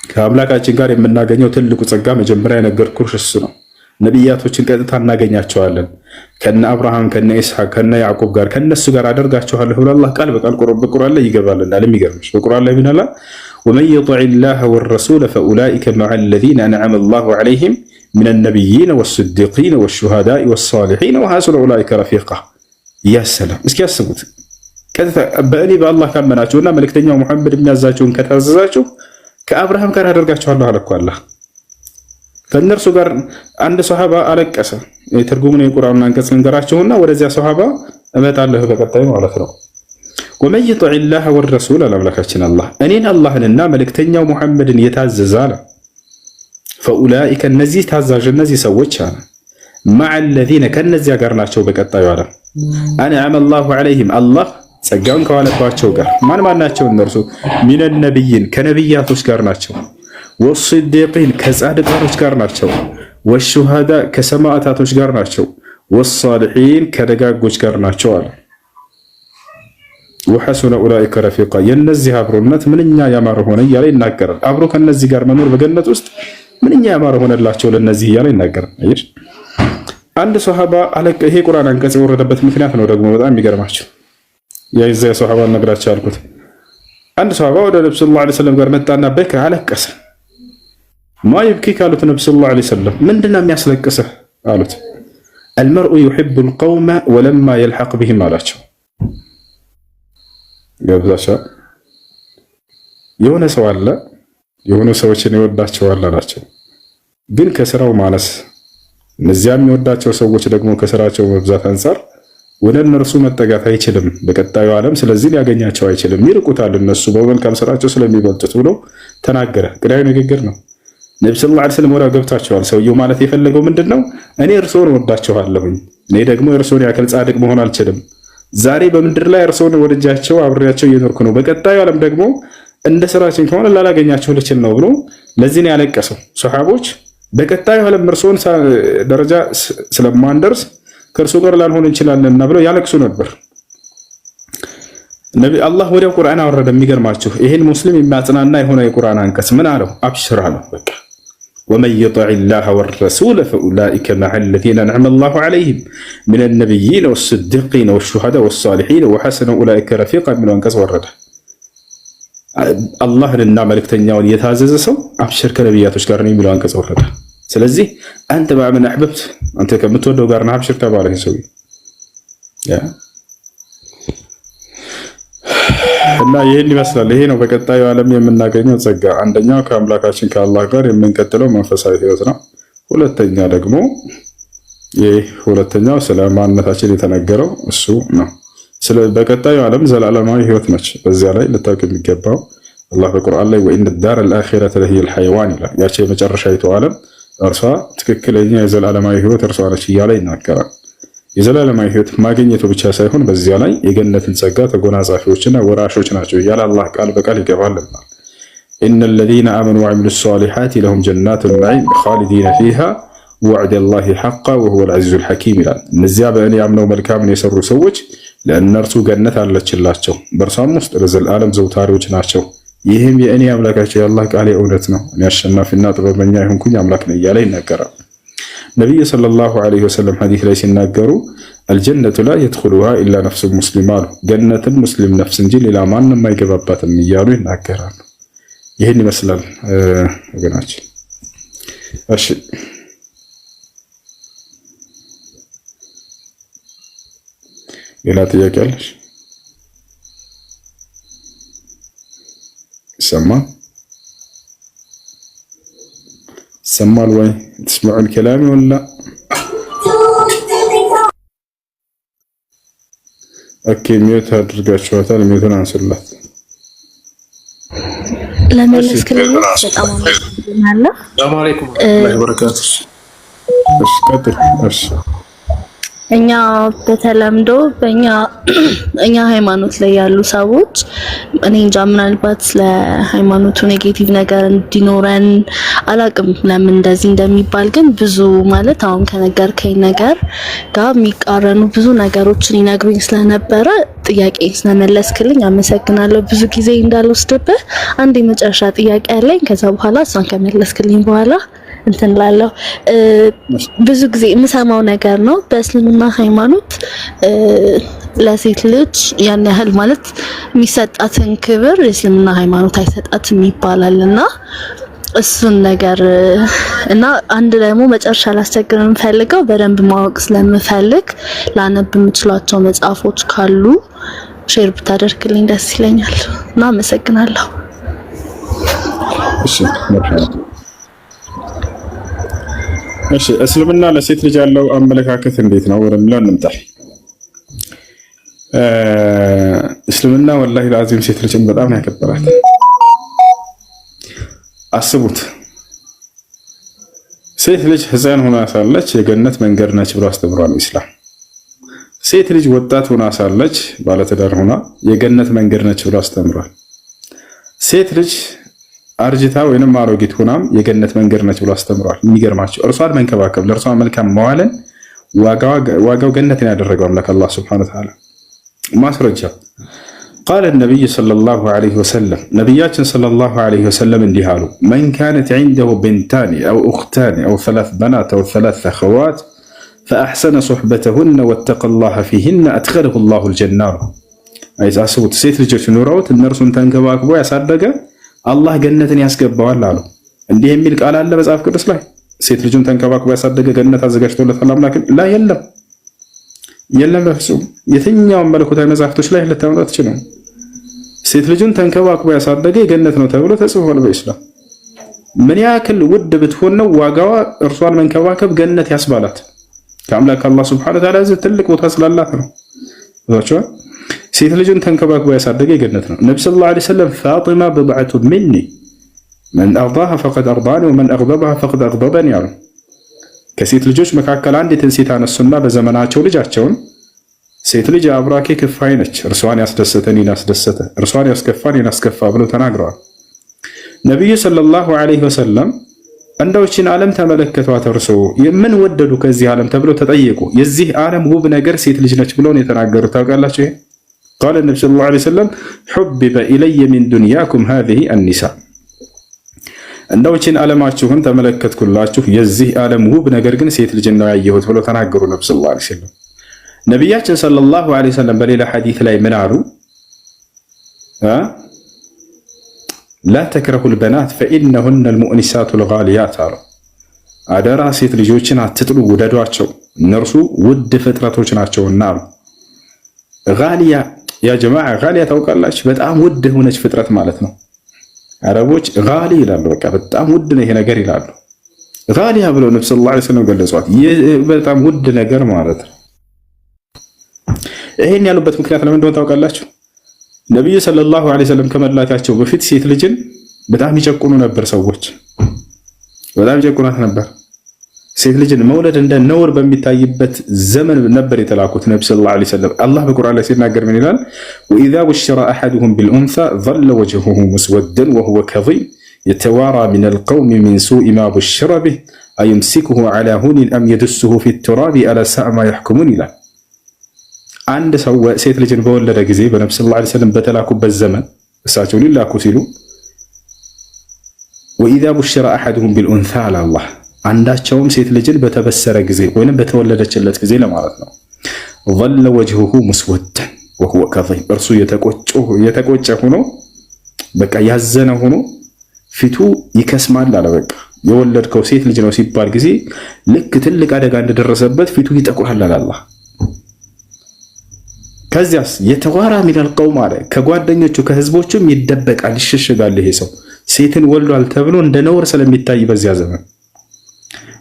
ከአምላካችን ጋር የምናገኘው ትልቁ ጸጋ መጀመሪያ የነገርኩሽ እሱ ነው። ነቢያቶችን ቀጥታ እናገኛቸዋለን። ከነ አብርሃም ከነ ኢስሐቅ ከነ ያዕቆብ ጋር ከነሱ ጋር አደርጋቸዋለሁ ብሎ አላህ ቃል በቃል በቁርአን ላይ ይገባልናል። የሚገርምሽ በቁርአን ላይ ምን አለ? ወመን የጢዕ ላህ ወረሱለ ፈኡላኢከ መዐ አለዚነ አንዐመ አላሁ ዐለይሂም ሚነ ነቢይነ ወስዲቂነ ወሹሃዳኢ ወሳሊሒነ ወሐሱነ ኡላኢከ ረፊቃ። ያሰላም። እስኪ ያስቡት። ቀጥታ በእኔ በአላህ ካመናችሁና መልእክተኛው ሙሐመድ የሚያዛችሁን ከታዘዛችሁ ከአብርሃም ጋር አደርጋችኋለሁ አለ እኮ አላህ። ከእነርሱ ጋር አንድ ሰሃባ አለቀሰ። የትርጉሙን የቁርአን አንቀጽ ልንገራችሁና ወደዚያ ሰሃባ እመጣለሁ በቀጣይ ማለት ነው። ወመን ይጢዕ ላህ ወረሱል አምላካችን አላህ እኔን አላህንና መልእክተኛው ሙሐመድን የታዘዘ አለ ፈኡላኢከ እነዚህ ታዛዥ እነዚህ ሰዎች አለ መዐ አለዚነ ከነዚያ ጋር ናቸው በቀጣዩ አለ አንዐመ አላሁ ዐለይሂም አላህ ጸጋውን ከዋለባቸው ጋር ማን ናቸው እነርሱ? ሚነ ነቢይን ከነቢያቶች ጋር ናቸው፣ ወስዲቂን ከጻድቃኖች ጋር ናቸው፣ ወሹሃዳ ከሰማዕታቶች ጋር ናቸው፣ ወሳሊሒን ከደጋጎች ጋር ናቸው አለ። ወሐሱነ ኡላኢከ ረፊቃ የነዚህ አብሮነት ምንኛ ያማረ ሆነ እያለ ይናገራል። አብሮ ከነዚህ ጋር መኖር በገነት ውስጥ ምንኛ ያማረ ሆነላቸው ለነዚህ እያለ ይናገራል። አይሽ አንድ ሱሐባ አለቀ። ይሄ ቁርአን አንቀጽ የወረደበት ምክንያት ነው ደግሞ በጣም የሚገርማቸው። የዛ ሱሐባ ነግራቸው አልኩት። አንድ ሱሐባ ወደ ነብዩ ሰለላሁ ዐለይሂ ወሰለም ጋር መጣና በከ አለቀሰ። ማ ይብኪ ካሉት ነብዩ ሰለላሁ ዐለይሂ ወሰለም ምንድነው የሚያስለቅስህ አሉት። አልመርኡ ዩሂቡ አልቀውመ ወለማ የልሐቅ ቢሂም አላቸው። ገብዛሻ የሆነ ሰው አለ የሆነ ሰዎችን ይወዳቸዋል አላቸው። ግን ከስራው ማነስ እነዚያ የሚወዳቸው ሰዎች ደግሞ ከስራቸው መብዛት አንፃር ወደ እነርሱ መጠጋት አይችልም በቀጣዩ ዓለም። ስለዚህ ሊያገኛቸው አይችልም፣ ይርቁታል እነሱ በመልካም ስራቸው ስለሚበልጡት ብሎ ተናገረ። ቅዳዩ ንግግር ነው። ነብዩ ሰለላሁ ዐለይሂ ወሰለም ወዲያው ገብታቸዋል። ሰውየው ማለት የፈለገው ምንድነው? እኔ እርሶን ወዳቸዋለሁኝ፣ እኔ ደግሞ እርሶን ያክል ጻድቅ መሆን አልችልም። ዛሬ በምድር ላይ እርሶን ወደጃቸው አብሬያቸው እየኖርኩ ነው። በቀጣዩ ዓለም ደግሞ እንደ ስራችን ከሆነ ላላገኛቸው ልችል ነው ብሎ ለዚህ ነው ያለቀሰው። ሱሐቦች በቀጣዩ ዓለም እርሶን ደረጃ ስለማንደርስ ከእርሱ ጋር ላልሆን እንችላለንና ብለው ያለቅሱ ነበር። አላህ ወዲያው ቁርአን አወረደ። የሚገርማችሁ ይሄን ሙስሊም የሚያጽናና የሆነ የቁርአን አንቀጽ ምን አለው? አብሽር አለው። በቃ ወመን ይጢዕ ላህ ወረሱለ ፈኡላኢከ መዐ አለዚነ አንዐመ አላሁ ዐለይሂም ሚነ ነቢይነ ወስዲቂነ ወሹሃዳ ወሳሊሒነ ወሐሰነ ኡላኢከ ረፊቃ የሚለው አንቀጽ ወረደ። አላህንና መልእክተኛውን የታዘዘ ሰው አብሽር ከነቢያቶች ጋር ነው የሚለው አንቀጽ ወረደ። ስለዚህ አንተ በአመን አሕበብት አንተ ከምትወደው ጋር ነህ አብሽር ተባለ። ሰው እና ይህን ይመስላል። ይሄ ነው በቀጣዩ ዓለም የምናገኘው ጸጋ። አንደኛው ከአምላካችን ከአላህ ጋር የምንቀጥለው መንፈሳዊ ህይወት ነው። ሁለተኛ ደግሞ ሁለተኛው ስለ ማንነታችን የተነገረው እሱ ነው። በቀጣዩ ዓለም ዘላለማዊ ህይወት ነች። በዚያ ላይ ልታውቅ የሚገባው አላህ በቁርአን ላይ ወኢነ ዳረ አልአኺረተ ለሂየል ሐይዋን ይላል። ያቺ የመጨረሻይቱ ዓለም እርሷ ትክክለኛ የዘላለማዊ ህይወት እርሷ ነች እያለ ይናገራል። የዘላለማዊ ህይወት ማግኘቱ ብቻ ሳይሆን በዚያ ላይ የገነትን ጸጋ ተጎናጻፊዎችና ወራሾች ናቸው እያለ አላህ ቃል በቃል ይገባልናል። ኢነ ለዚነ አመኑ ወዐሚሉ ሷሊሓት ለሁም ጀናቱ ነዒም ኻሊዲነ ፊሃ ወዕደ ላሂ ሐቃ ወሁወል ዐዚዙል ሐኪም ይላል። እነዚያ በእኔ አምነው መልካምን የሰሩ ሰዎች ለእነርሱ ገነት አለችላቸው፣ በእርሷም ውስጥ ለዘላለም ዘውታሪዎች ናቸው። ይህም የእኔ አምላካቸው የአላህ ቃል እውነት ነው፣ እኔ አሸናፊና ጥበበኛ የሆንኩኝ አምላክ ነኝ እያለ ይናገራል። ነቢዩ ሰለላሁ ዐለይሂ ወሰለም ሐዲስ ላይ ሲናገሩ አልጀነቱ ላ የድኹሉሃ ኢላ ነፍሱ ሙስሊም አሉ። ገነትን ሙስሊም ነፍስ እንጂ ሌላ ማንም አይገባባትም እያሉ ይናገራሉ። ይህን ይመስላል ወገናችን። እሺ ሌላ ጥያቄ አለሽ? ይሰማል ወይ? ትስመዑል ከላሚ ወላ? ኦኬ ሚዩት አድርጋችኋታል። ሚዩቱን አንሱላት። ለመለስክልኝ በጣም አመሰግናለሁ። ሰላም አለይኩም ወራህመቱላሂ ወበረካቱ። እሺ ቀጥል። እሺ እኛ በተለምዶ እኛ ሃይማኖት ላይ ያሉ ሰዎች እኔ እንጃ ምናልባት ለሃይማኖቱ ኔጌቲቭ ነገር እንዲኖረን አላቅም ለምን እንደዚህ እንደሚባል ግን ብዙ ማለት አሁን ከነገርከኝ ነገር ጋር የሚቃረኑ ብዙ ነገሮችን ይነግሩኝ ስለነበረ ጥያቄ ስለመለስክልኝ አመሰግናለሁ። ብዙ ጊዜ እንዳልወስድብህ አንድ የመጨረሻ ጥያቄ አለኝ። ከዛ በኋላ እሷን ከመለስክልኝ በኋላ እንትን ላለው ብዙ ጊዜ የምሰማው ነገር ነው። በእስልምና ሃይማኖት ለሴት ልጅ ያን ያህል ማለት የሚሰጣትን ክብር የእስልምና ሃይማኖት አይሰጣትም ይባላልና እሱን ነገር እና አንድ ደግሞ መጨረሻ ላስቸግር የምፈልገው በደንብ ማወቅ ስለምፈልግ ላነብ የምችላቸው መጽሐፎች ካሉ ሼር ብታደርግልኝ ደስ ይለኛል እና አመሰግናለሁ። እሺ እስልምና ለሴት ልጅ ያለው አመለካከት እንዴት ነው ወደሚለው እንምጣ። እስልምና ወላሂ ለአዚም ሴት ልጅን በጣም ያከብራል። አስቡት፣ ሴት ልጅ ሕፃን ሆና ሳለች የገነት መንገድ ነች ብሎ አስተምሯል ኢስላም። ሴት ልጅ ወጣት ሆና ሳለች ባለትዳር ሆና የገነት መንገድ ነች ብሎ አስተምሯል። ሴት ልጅ አርጅታ ወይንም አሮጊት ሆናም የገነት መንገድ ነች ብሎ አስተምሯል። የሚገርማቸው እርሷን መንከባከብ ለእርሷ መልካም መዋልን ዋጋው ገነትን ያደረገው አምላክ አላህ ሱብሓነሁ ወተዓላ ማስረጃ ቃለ ነቢይ ሰለላሁ ዐለይሂ ወሰለም ነቢያችን ሰለላሁ ዐለይሂ ወሰለም እንዲህ አሉ። መን ካነት ዐንደሁ ብንታኒ አው ኡኽታኒ አው ሰላስ በናት አው ሰላስ አኸዋት ፈአሕሰነ ሱሕበተሁነ ወተቀላህ ፊሂነ አድኸለሁ ላሁል ጀና። አስቡት፣ ሴት ልጆች ኑረውት እነርሱን ተንከባክቦ ያሳደገ አላህ ገነትን ያስገባዋል አሉ። እንዲህ የሚል ቃል አለ መጽሐፍ ቅዱስ ላይ? ሴት ልጁን ተንከባክቦ ያሳደገ ገነት አዘጋጅቶለታል አምላክ? ላይ የለም በፍጹም። የትኛውም መለኮታዊ መጽሐፍቶች ላይ ልታመጣ ትችላል። ሴት ልጁን ተንከባክቦ ያሳደገ የገነት ነው ተብሎ ተጽፏል በኢስላም። ምን ያክል ውድ ብትሆን ነው ዋጋዋ እርሷን መንከባከብ ገነት ያስባላት? ከአምላክ አላህ ሱብሓነሁ ወተዓላ ዘንድ ትልቅ ቦታ ስላላት ነው። ሴት ልጁን ተንከባክቦ ያሳደገ የገነት ነው። ነብዩ ሰለላሁ ዐለይሂ ወሰለም ፋጢማ ብድዐቱ ሚኒ መን አርዳሃ ፈቀድ አርዳኒ ወመን አግበበሃ ፈቀድ አግበበኒ አሉ። ከሴት ልጆች መካከል አንዲትን ሴት አነሱና በዘመናቸው ልጃቸውን ሴት ልጅ አብራኬ ክፋይ ነች፣ እርሷን ያስደሰተ እኔን አስደሰተ፣ እርሷን ያስከፋ እኔን አስከፋ ብለው ተናግረዋል። ነቢዩ ሰለላሁ ዐለይሂ ወሰለም እንደው ይህችን ዓለም ተመለከቷት፣ እርሶ ምን ወደዱ ከዚህ ዓለም ተብለው ተጠየቁ። የዚህ ዓለም ውብ ነገር ሴት ልጅ ነች ብለው ነው የተናገሩት። ታውቃላችሁ ይሄ ቃለ ነብዩ ሰለላሁ ዐለይሂ ወሰለም ሑቢበ ኢለየ ሚን ዱንያኩም ሃዚሂ አኒሳ። እንደው ይህችን ዓለማችሁን ተመለከትኩላችሁ የዚህ ዓለም ውብ ነገር ግን ሴት ልጅ ነው ያየሁት ብለው ተናገሩ ነብዩ ሰለላሁ ዐለይሂ ወሰለም። ነቢያችን ሰለላሁ ዐለይሂ ወሰለም በሌላ ሐዲስ ላይ ምን አሉ? ላ ተክረሁል በናት ፈኢነሁነ አልሙእኒሳቱል ጋሊያት አሉ። አደራ ሴት ልጆችን አትጥሉ፣ ውደዷቸው፣ እነርሱ ውድ ፍጥረቶች ናቸውና አሉ። ጋሊያ ያ ጀማዓ ጋሊያ ታውቃላችሁ? በጣም ውድ የሆነች ፍጥረት ማለት ነው። አረቦች ጋሊ ይላሉ። በቃ በጣም ውድ ነው ይሄ ነገር ይላሉ። ጋሊያ ብለው ነብዩ ሰለላሁ ዐለይሂ ወሰለም ገለጿት። በጣም ውድ ነገር ማለት ነው። ይሄን ያሉበት ምክንያት ለምን እንደሆነ ታውቃላችሁ? ነብዩ ሰለላሁ ዐለይሂ ወሰለም ከመላካቸው በፊት ሴት ልጅን በጣም ይጨቁኑ ነበር። ሰዎች በጣም ይጨቁናት ነበር። ሴት ልጅን መውለድ እንደ ነውር በሚታይበት ዘመን ነበር የተላኩት ነብዩ ሰለላሁ ዐለይሂ ወሰለም። አላህ በቁርአን ላይ ሲናገር ምን ይላል? ወኢዛ ቡሽረ አሐዱሁም ቢልኡንሳ ظل وجهه مسودا وهو كظيم يتوارى من القوم من سوء ما بشر به أيمسكه على هون أم يدسه في التراب ألا ساء ما يحكمون ይላል። አንድ ሰው ሴት ልጅን በወለደ ጊዜ በነብዩ ሰለላሁ ዐለይሂ ወሰለም በተላኩበት ዘመን እሳቸው ሊላኩ ሲሉ ወኢዛ ቡሽረ አሐዱሁም ቢልኡንሳ አለ አላህ አንዳቸውም ሴት ልጅን በተበሰረ ጊዜ ወይንም በተወለደችለት ጊዜ ለማለት ነው ظل وجهه مسودا وهو كظيم እርሱ የተቆጨ ሆኖ በቃ ያዘነ ሆኖ ፊቱ ይከስማል አለ። በቃ የወለድከው ሴት ልጅ ነው ሲባል ጊዜ ልክ ትልቅ አደጋ እንደደረሰበት ፊቱ ይጠቁራል አለ አላህ። ከዚያስ የተዋራ ሚነል ቀውም አለ ከጓደኞቹ ከህዝቦቹም ይደበቃል፣ ይሸሸጋል። ይሄ ሰው ሴትን ወልዷል ተብሎ እንደ ነውር ስለሚታይ በዚያ ዘመን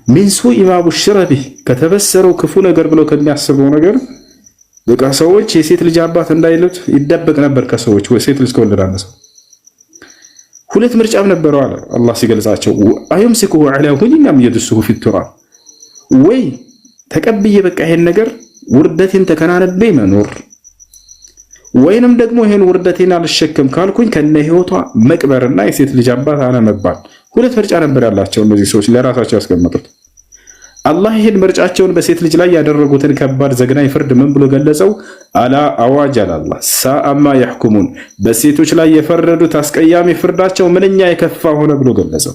ሚን ሱኢ ማ ቡሽረ ቢህ ከተበሰረው ክፉ ነገር ብለው ከሚያስበው ነገር በቃ ሰዎች የሴት ልጅ አባት እንዳይሉት ይደበቅ ነበር ከሰዎች። ሴት ልጅ ከወለደ አንድ ሰው ሁለት ምርጫም ነበረው አለ አላህ ሲገልጻቸው፣ አዩምሲኩሁ ዐላ ሁኒን አም የድሱሁ ፊ ቱራብ፣ ወይ ተቀብዬ በቃ ይሄን ነገር ውርደቴን ተከናንቤ መኖር ወይንም ደግሞ ይሄን ውርደቴን አልሸከም ካልኩኝ ከነ ህይወቷ መቅበርና የሴት ልጅ አባት አለመባል። ሁለት ምርጫ ነበር ያላቸው እነዚህ ሰዎች ለራሳቸው ያስቀመጡት። አላህ ይሄን ምርጫቸውን በሴት ልጅ ላይ ያደረጉትን ከባድ ዘግናኝ ፍርድ ምን ብሎ ገለጸው? አላ አዋጅ አላህ ሳአማ ያህኩሙን፣ በሴቶች ላይ የፈረዱት አስቀያሚ ፍርዳቸው ምንኛ የከፋ ሆነ ብሎ ገለጸው።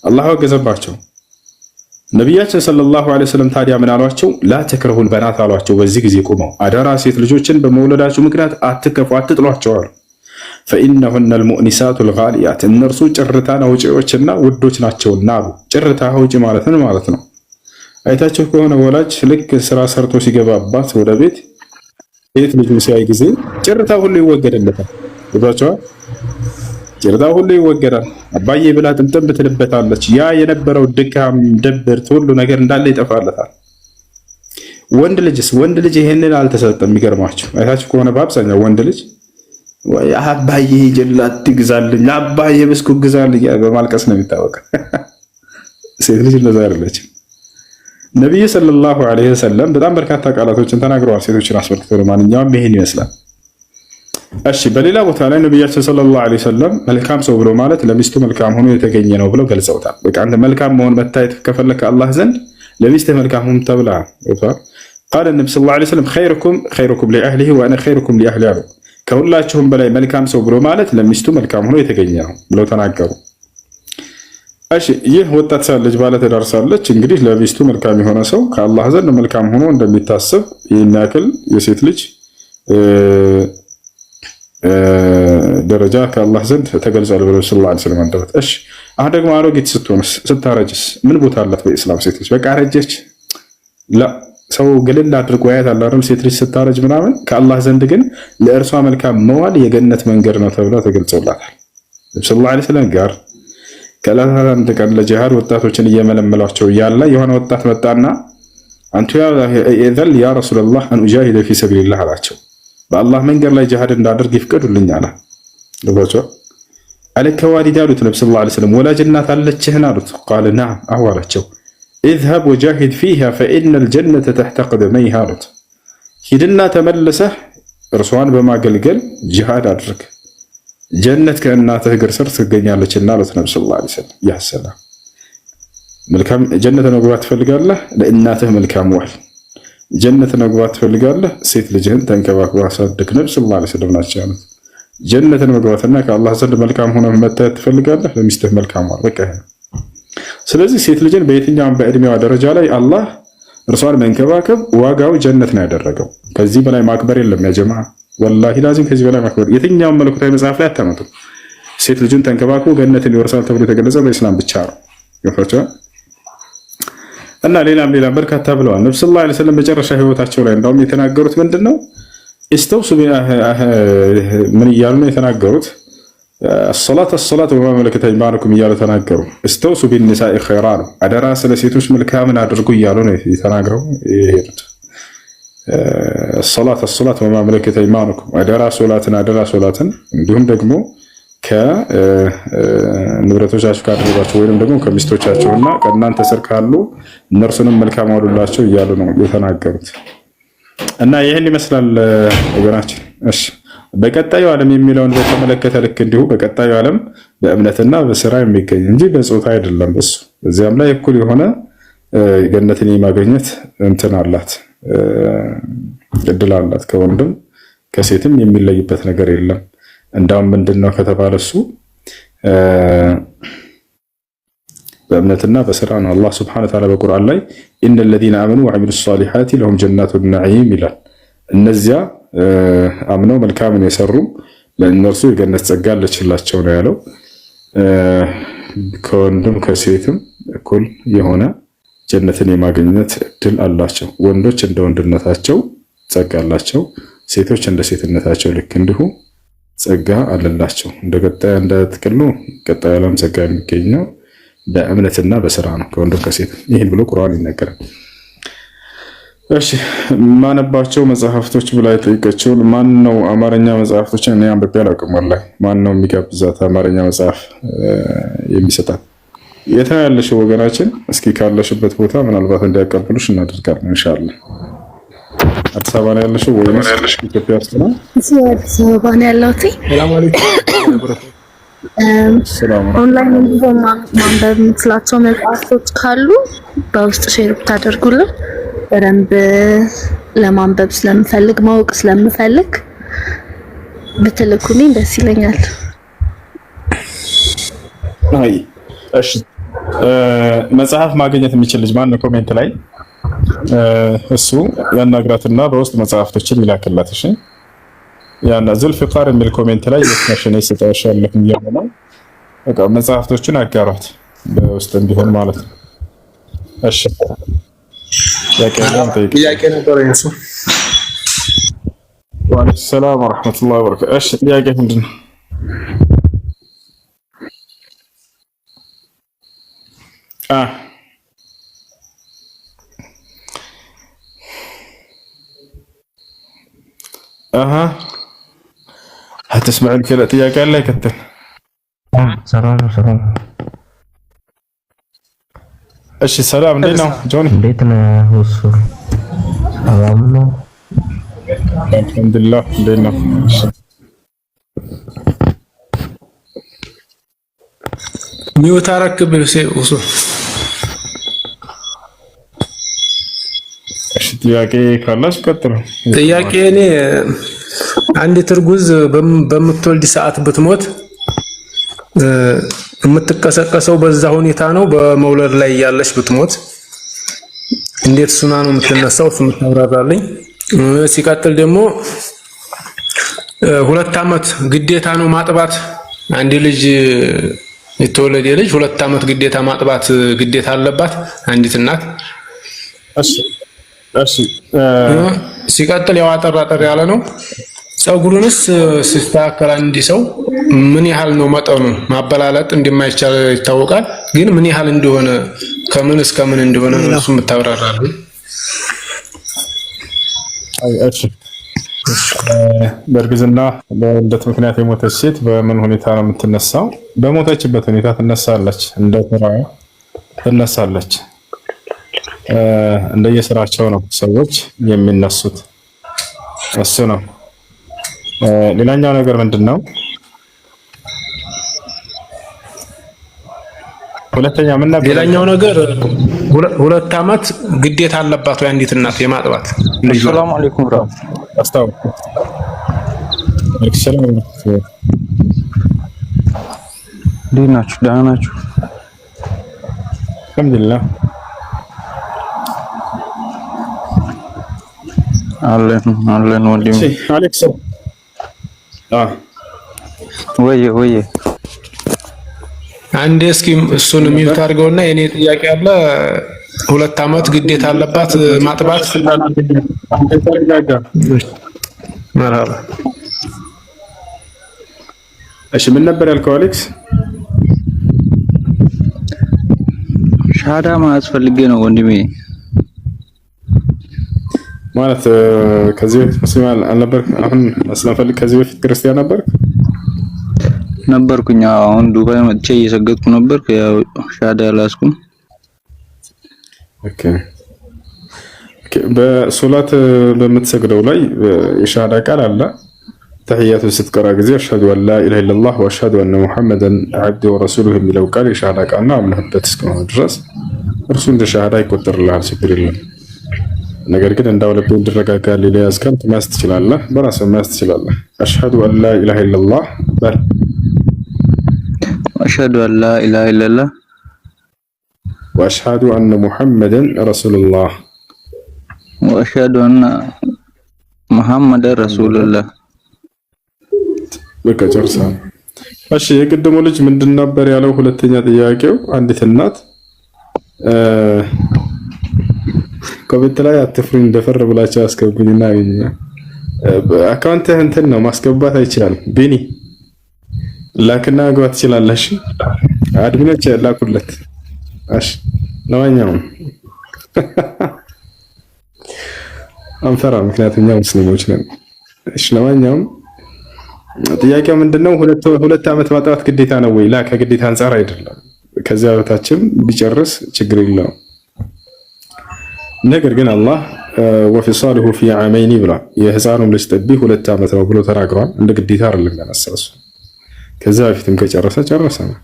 አላህ ወገዘባቸው። ነቢያችን ሰለላሁ ዐለይሂ ወሰለም ታዲያ ምን አሏቸው? ላ ተክረሁል በናት አሏቸው። በዚህ ጊዜ ቆመው አደራ ሴት ልጆችን በመውለዳቸው ምክንያት አትከፉ፣ አትጥሏቸው አሉ። ፈኢነሁነ አልሙእኒሳቱ አልጋሊያት፣ እነርሱ ጭርታን አውጪዎችና ውዶች ናቸውና አሉ። ጭርታ አውጪ ማለት ነው። አይታችሁ ከሆነ ወላጅ ልክ ስራ ሰርቶ ሲገባባት ወደ ቤት ሴት ልጁን ሲያይ ጊዜ ጭርታ ሁሉ ይወገድለታል። ይባቻው ጭርታ ሁሉ ይወገዳል። አባዬ ብላ ጥምጥም ትልበታለች። ያ የነበረው ድካም፣ ድብርት ሁሉ ነገር እንዳለ ይጠፋለታል። ወንድ ልጅ ይሄንን አልተሰጠም። የሚገርማችሁ አይታችሁ ከሆነ በአብዛኛው ወንድ ልጅ ወይ አባዬ ጀላት ትግዛልኝ፣ አባዬ ብስኩት ግዛልኝ በማልቀስ ነው የሚታወቀው። ሴት ልጅ እንደዛ አይደለችም። ነብዩ ሰለላሁ ዐለይሂ ወሰለም በጣም በርካታ ቃላቶችን ተናግረዋል ሴቶችን አስመልክቶ። ለማንኛውም ይሄን ይመስላል። እሺ፣ በሌላ ቦታ ላይ ነብያችን ሰለላሁ ዐለይሂ ወሰለም መልካም ሰው ብሎ ማለት ለሚስቱ መልካም ሆኖ የተገኘ ነው ብለው ገልጸውታል። በቃ አንተ መልካም መሆን መታየት ከፈለክ አላህ ዘንድ ለሚስትህ መልካም ሁን ተብለሃል። ቃል ነብዩ ሰለላሁ ዐለይሂ ወሰለም ኸይሩኩም ሊአህሊሂ ወአና ኸይሩኩም ሊአህሊ አሉ። ከሁላችሁም በላይ መልካም ሰው ብሎ ማለት ለሚስቱ መልካም ሆኖ የተገኘ ነው ብለው ተናገሩ። እሺ፣ ይህ ወጣት ሳለች ባለትዳር ሳለች እንግዲህ ለሚስቱ መልካም የሆነ ሰው ከአላህ ዘንድ መልካም ሆኖ እንደሚታሰብ ይህን ያክል የሴት ልጅ ደረጃ ከአላህ ዘንድ ተገልጿል ብለው ሰለላሁ ዐለይሂ ወሰለም አንደበት። እሺ፣ አሁን ደግሞ አሮጊት ስትሆንስ ስታረጅስ ምን ቦታ አላት በኢስላም ሴት ልጅ? በቃ አረጀች ላ ሰው ግልል አድርጎ ያያት አይደል? ሴት ልጅ ስታረጅ ምናምን ከአላህ ዘንድ ግን ለእርሷ መልካም መዋል የገነት መንገድ ነው ተብላ ተገልጾላታል። ሰለላሁ ዐለይሂ ወሰለም ጋር ከዕለታት አንድ ቀን ለጂሃድ ወጣቶችን እየመለመሏቸው ያለ የሆነ ወጣት መጣና አንቱ ያ ረሱላህ አን ኡጃሂደ ፊ ሰቢልላህ አላቸው። በአላህ መንገድ ላይ ጂሃድ እንዳደርግ ይፍቀዱልኝ አለ። ለባቸው አለከ ዋሊድ አሉት ነብዩ ሰለላሁ ዐለይሂ ወሰለም፣ ወላጅ እናት አለችህን አሉት። ቃለ ነዓም አዎ አላቸው። اذهب وجاهد فيها فإن الجنة تحت قدميها አሉት። ሂድና ተመልሰህ እርሷን በማገልገል ጂሃድ አድርግ፣ ጀነት ከእናትህ እግር ስር ትገኛለችና አሉት ነብዩ ሰለላሁ ዐለይሂ ወሰለም። ያ ሰላም! መልካም ጀነት መግባት ትፈልጋለህ? ለእናትህ መልካም ዋል። ጀነት መግባት ትፈልጋለህ? ሴት ልጅህን ተንከባክባ አሳድግ። ነብዩ ሰለላሁ ዐለይሂ ወሰለም ናቸው ያሉት። ጀነትን መግባትና ከአላህ ዘንድ መልካም ሆነ መታየት ትፈልጋለህ? ለሚስትህ መልካም ዋል። በቃ ስለዚህ ሴት ልጅን በየትኛውም በእድሜዋ ደረጃ ላይ አላህ እርሷን መንከባከብ ዋጋው ጀነት ነው ያደረገው። ከዚህ በላይ ማክበር የለም ያ ጀማዓ፣ ወላሂ ላዚም ከዚህ በላይ ማክበር የትኛውም መለኮታዊ መጽሐፍ ላይ አታመጡ። ሴት ልጅን ተንከባክቦ ገነትን ይወርሳል ተብሎ የተገለጸ በእስላም ብቻ ነው። ገፋቸው እና ሌላም በርካታ ብለዋል ነብዩ ሰለላሁ ዐለይሂ ወሰለም መጨረሻ ህይወታቸው ላይ እንደውም የተናገሩት ምንድነው? እስተውሱ ምን እያሉ ነው የተናገሩት? الصلاة وما ملكت أيمانكم እያሉ ተናገሩ። እስተውሱ ቢንኒሳኢ ኸይራ ነው። አደራ ስለ ሴቶች መልካምን አድርጉ እያሉ ነው የተናገረው የሄዱት። الصلاة وما ملكت أيمانكم አደራ ሶላትን እንዲሁም ደግሞ ከንብረቶቻችሁ ካደረጓቸው ወይንም ደግሞ ከሚስቶቻቸውና ከእናንተ ስር ካሉ እነርሱንም መልካም አውሉላቸው እያሉ ነው የተናገሩት። እና ይህን ይመስላል ወገናችን። እሺ፣ በቀጣዩ ዓለም የሚለውን በተመለከተ ልክ እንዲሁ በቀጣዩ ዓለም በእምነትና በስራ የሚገኝ እንጂ በጾታ አይደለም። በሱ እዚያም ላይ እኩል የሆነ ገነትን የማግኘት እንትን አላት፣ እድል አላት። ከወንድም ከሴትም የሚለይበት ነገር የለም። እንዳውም ምንድነው ከተባለ እሱ በእምነትና በስራ ነው። አላህ ሱብሓነሁ ወተዓላ በቁርአን ላይ ኢነል ለዚነ አመኑ ወዐሚሉ ሷሊሓቲ ለሁም ጀናቱን ነዒም ይላል። እነዚያ አምነው መልካምን የሰሩ ለእነርሱ የገነት ጸጋ አለችላቸው ነው ያለው። ከወንድም ከሴትም እኩል የሆነ ጀነትን የማግኘት እድል አላቸው። ወንዶች እንደ ወንድነታቸው ጸጋ አላቸው፣ ሴቶች እንደ ሴትነታቸው ልክ እንዲሁ ጸጋ አለላቸው። እንደ ጥቅሉ ቀጣዩ ዓለም ጸጋ የሚገኘው በእምነትና በስራ ነው፣ ከወንድም ከሴት። ይህን ብሎ ቁርአን ይነገራል። እሺ፣ ማነባቸው መጽሐፍቶች ብላ ጠይቀችው። ማን ነው አማርኛ መጽሐፍቶችን እኔ አንብቤ አላውቅም። ወላሂ ማን ነው የሚጋብዛት አማርኛ መጽሐፍ የሚሰጣት? የተያለሽው ወገናችን እስኪ ካለሽበት ቦታ ምናልባት እንዲያቀብሉሽ እናደርጋለን ኢንሻአላህ። አዲስ አበባ ነው ያለሽው ወይስ ኢትዮጵያ ውስጥ ነው? አዲስ አበባ ነው ያለሁት። ኦንላይን እንዲሆን ማንበብ የምትችላቸው መጽሐፍቶች ካሉ በውስጥ ሼር ብታደርጉልን በደንብ ለማንበብ ስለምፈልግ ማወቅ ስለምፈልግ ብትልኩልኝ ደስ ይለኛል። አይ እሺ፣ መጽሐፍ ማግኘት የሚችል ልጅ ማን ነው? ኮሜንት ላይ እሱ ያናግራትና በውስጥ መጽሐፍቶችን ይላክላት። እሺ ያና ዙልፊቃር የሚል ኮሜንት ላይ የትነሽኔ ስጣሻለሁ የሚለው በቃ መጽሐፍቶችን አጋራት በውስጥ እንዲሆን ማለት ነው። እሺ ጥያቄ ነበር እሱ። ወአለይኩም ሰላም ወራህመቱላሂ ወበረካቱ። እሺ ጥያቄ ምንድን ነው? هتسمع الكلام ጥያቄ አለ ይከተል። ሰላም ሰላም። እሺ ሰላም እንዴት ነው ጆኒ? እንዴት ነህ? እሱ ሰላም ነው አልሐምዱሊላህ። እንዴት ነው? ሚውት አረክብህ እሱ። እሺ ጥያቄ ካላሽ ቀጥሉ። ጥያቄ እኔ አንዲት እርጉዝ በምትወልድ ሰዓት ብትሞት የምትቀሰቀሰው በዛ ሁኔታ ነው? በመውለድ ላይ ያለሽ ብትሞት እንዴት ሱና ነው የምትነሳው? እሱ የምታብራራልኝ። ሲቀጥል ደግሞ 2 ዓመት ግዴታ ነው ማጥባት? አንድ ልጅ የተወለደ ልጅ 2 ዓመት ግዴታ ማጥባት ግዴታ አለባት አንዲት እናት? እሺ ሲቀጥል ያው አጠር ያለ ነው። ጸጉሩንስ ሲስተካከል አንድ ሰው ምን ያህል ነው መጠኑ? ማበላለጥ እንደማይቻል ይታወቃል፣ ግን ምን ያህል እንደሆነ ከምን እስከ ምን እንደሆነ እሱ የምታብራራልኝ። እሺ በእርግዝና በልደት ምክንያት የሞተች ሴት በምን ሁኔታ ነው የምትነሳው? በሞተችበት ሁኔታ ትነሳለች፣ እንደ ተራዋ ትነሳለች። እንደየስራቸው ነው ሰዎች የሚነሱት። እሱ ነው። ሌላኛው ነገር ምንድነው? ሁለተኛ ምን ነበር? ሌላኛው ነገር 2 ዓመት ግዴታ አለባት ወይ አንዲት እናት የማጥባት? ሰላም አለይኩም ብራ አስታው ሰላም እንዴት ናችሁ? ደህና ናችሁ? አልሐምዱሊላህ አለን ወንድሜ። እሺ አሌክስ ወይ አንዴ እስኪ እሱን ሚውት አድርገውና የኔ ጥያቄ አለ። 2 ዓመት ግዴታ አለባት ማጥባት? መርሃባ። እሺ ምን ነበር ያልከው አሌክስ? ሻሃዳ ማለት ፈልጌ ነው ወንድሜ። ማለት ከዚህ በፊት ሙስሊም አልነበርክ? አሁን መስለም ፈልግ። ከዚህ በፊት ክርስቲያን ነበርክ? ነበርኩኝ። አሁን ዱባይ መጥቼ እየሰገድኩ ነበር። ያው ሻሃዳ አላስኩም። ኦኬ በሶላት በምትሰግደው ላይ የሻሃዳ ቃል አለ። ተህያቱን ስትቀራ ጊዜ አሽሀዱ አን ላ ኢላሀ ኢለላህ ወአሽሀዱ አነ ሙሐመደን ዐብዱሁ ወረሱሉሁ የሚለው ቃል የሻሃዳ ቃል ነው። አምነህበት እስከሆነ ድረስ እርሱ እንደ ሻሃዳ ይቆጠርልሃል፣ ችግር የለም። ነገር ግን እንዳው ልብ እንዲረጋጋ ሌላ ያዝከን መያዝ ትችላለህ፣ በራስህ መያዝ ትችላለህ። አሽሀዱ አን ላ ኢላሀ ኢለላህ በል። አሽሀዱ አን ላ ኢላሀ ኢለላህ ወአሽሀዱ አነ ሙሐመደን ረሱሉላህ ወአሽሀዱ አነ ሙሐመደን ረሱሉላህ። በቃ ጨርሰሃል። እሺ የቅድሙ ልጅ ምንድን ነበር ያለው? ሁለተኛ ጥያቄው አንዲት እናት ኮሜንት ላይ አትፍሩኝ እንደፈር ብላችሁ አስገቡኝና አካውንትህ እንትን ነው ማስገባት አይቻልም። ቢኒ ላክና መግባት ትችላለሽ። አድሚኖች ላኩለት። እሺ ለማንኛውም አንፈራ፣ ምክንያቱም እኛ ሙስሊሞች ነን። እሺ ለማንኛውም ጥያቄው ምንድነው? 2 ዓመት ማጥባት ግዴታ ነው ወይ? ላ ከግዴታ አንፃር አይደለም። ከዚያ በታችም ቢጨርስ ችግር የለውም። ነገር ግን አላህ ወፊሳሉሁ ፊ ዓመይኒ ብሏል። የህፃኑም ልጅ ጥቢ 2 ዓመት ነው ብሎ ተናግሯል። እንደ ግዴታ አይደለም ያነሳሱ። ከዛ በፊትም ከጨረሰ ጨረሰ ነው።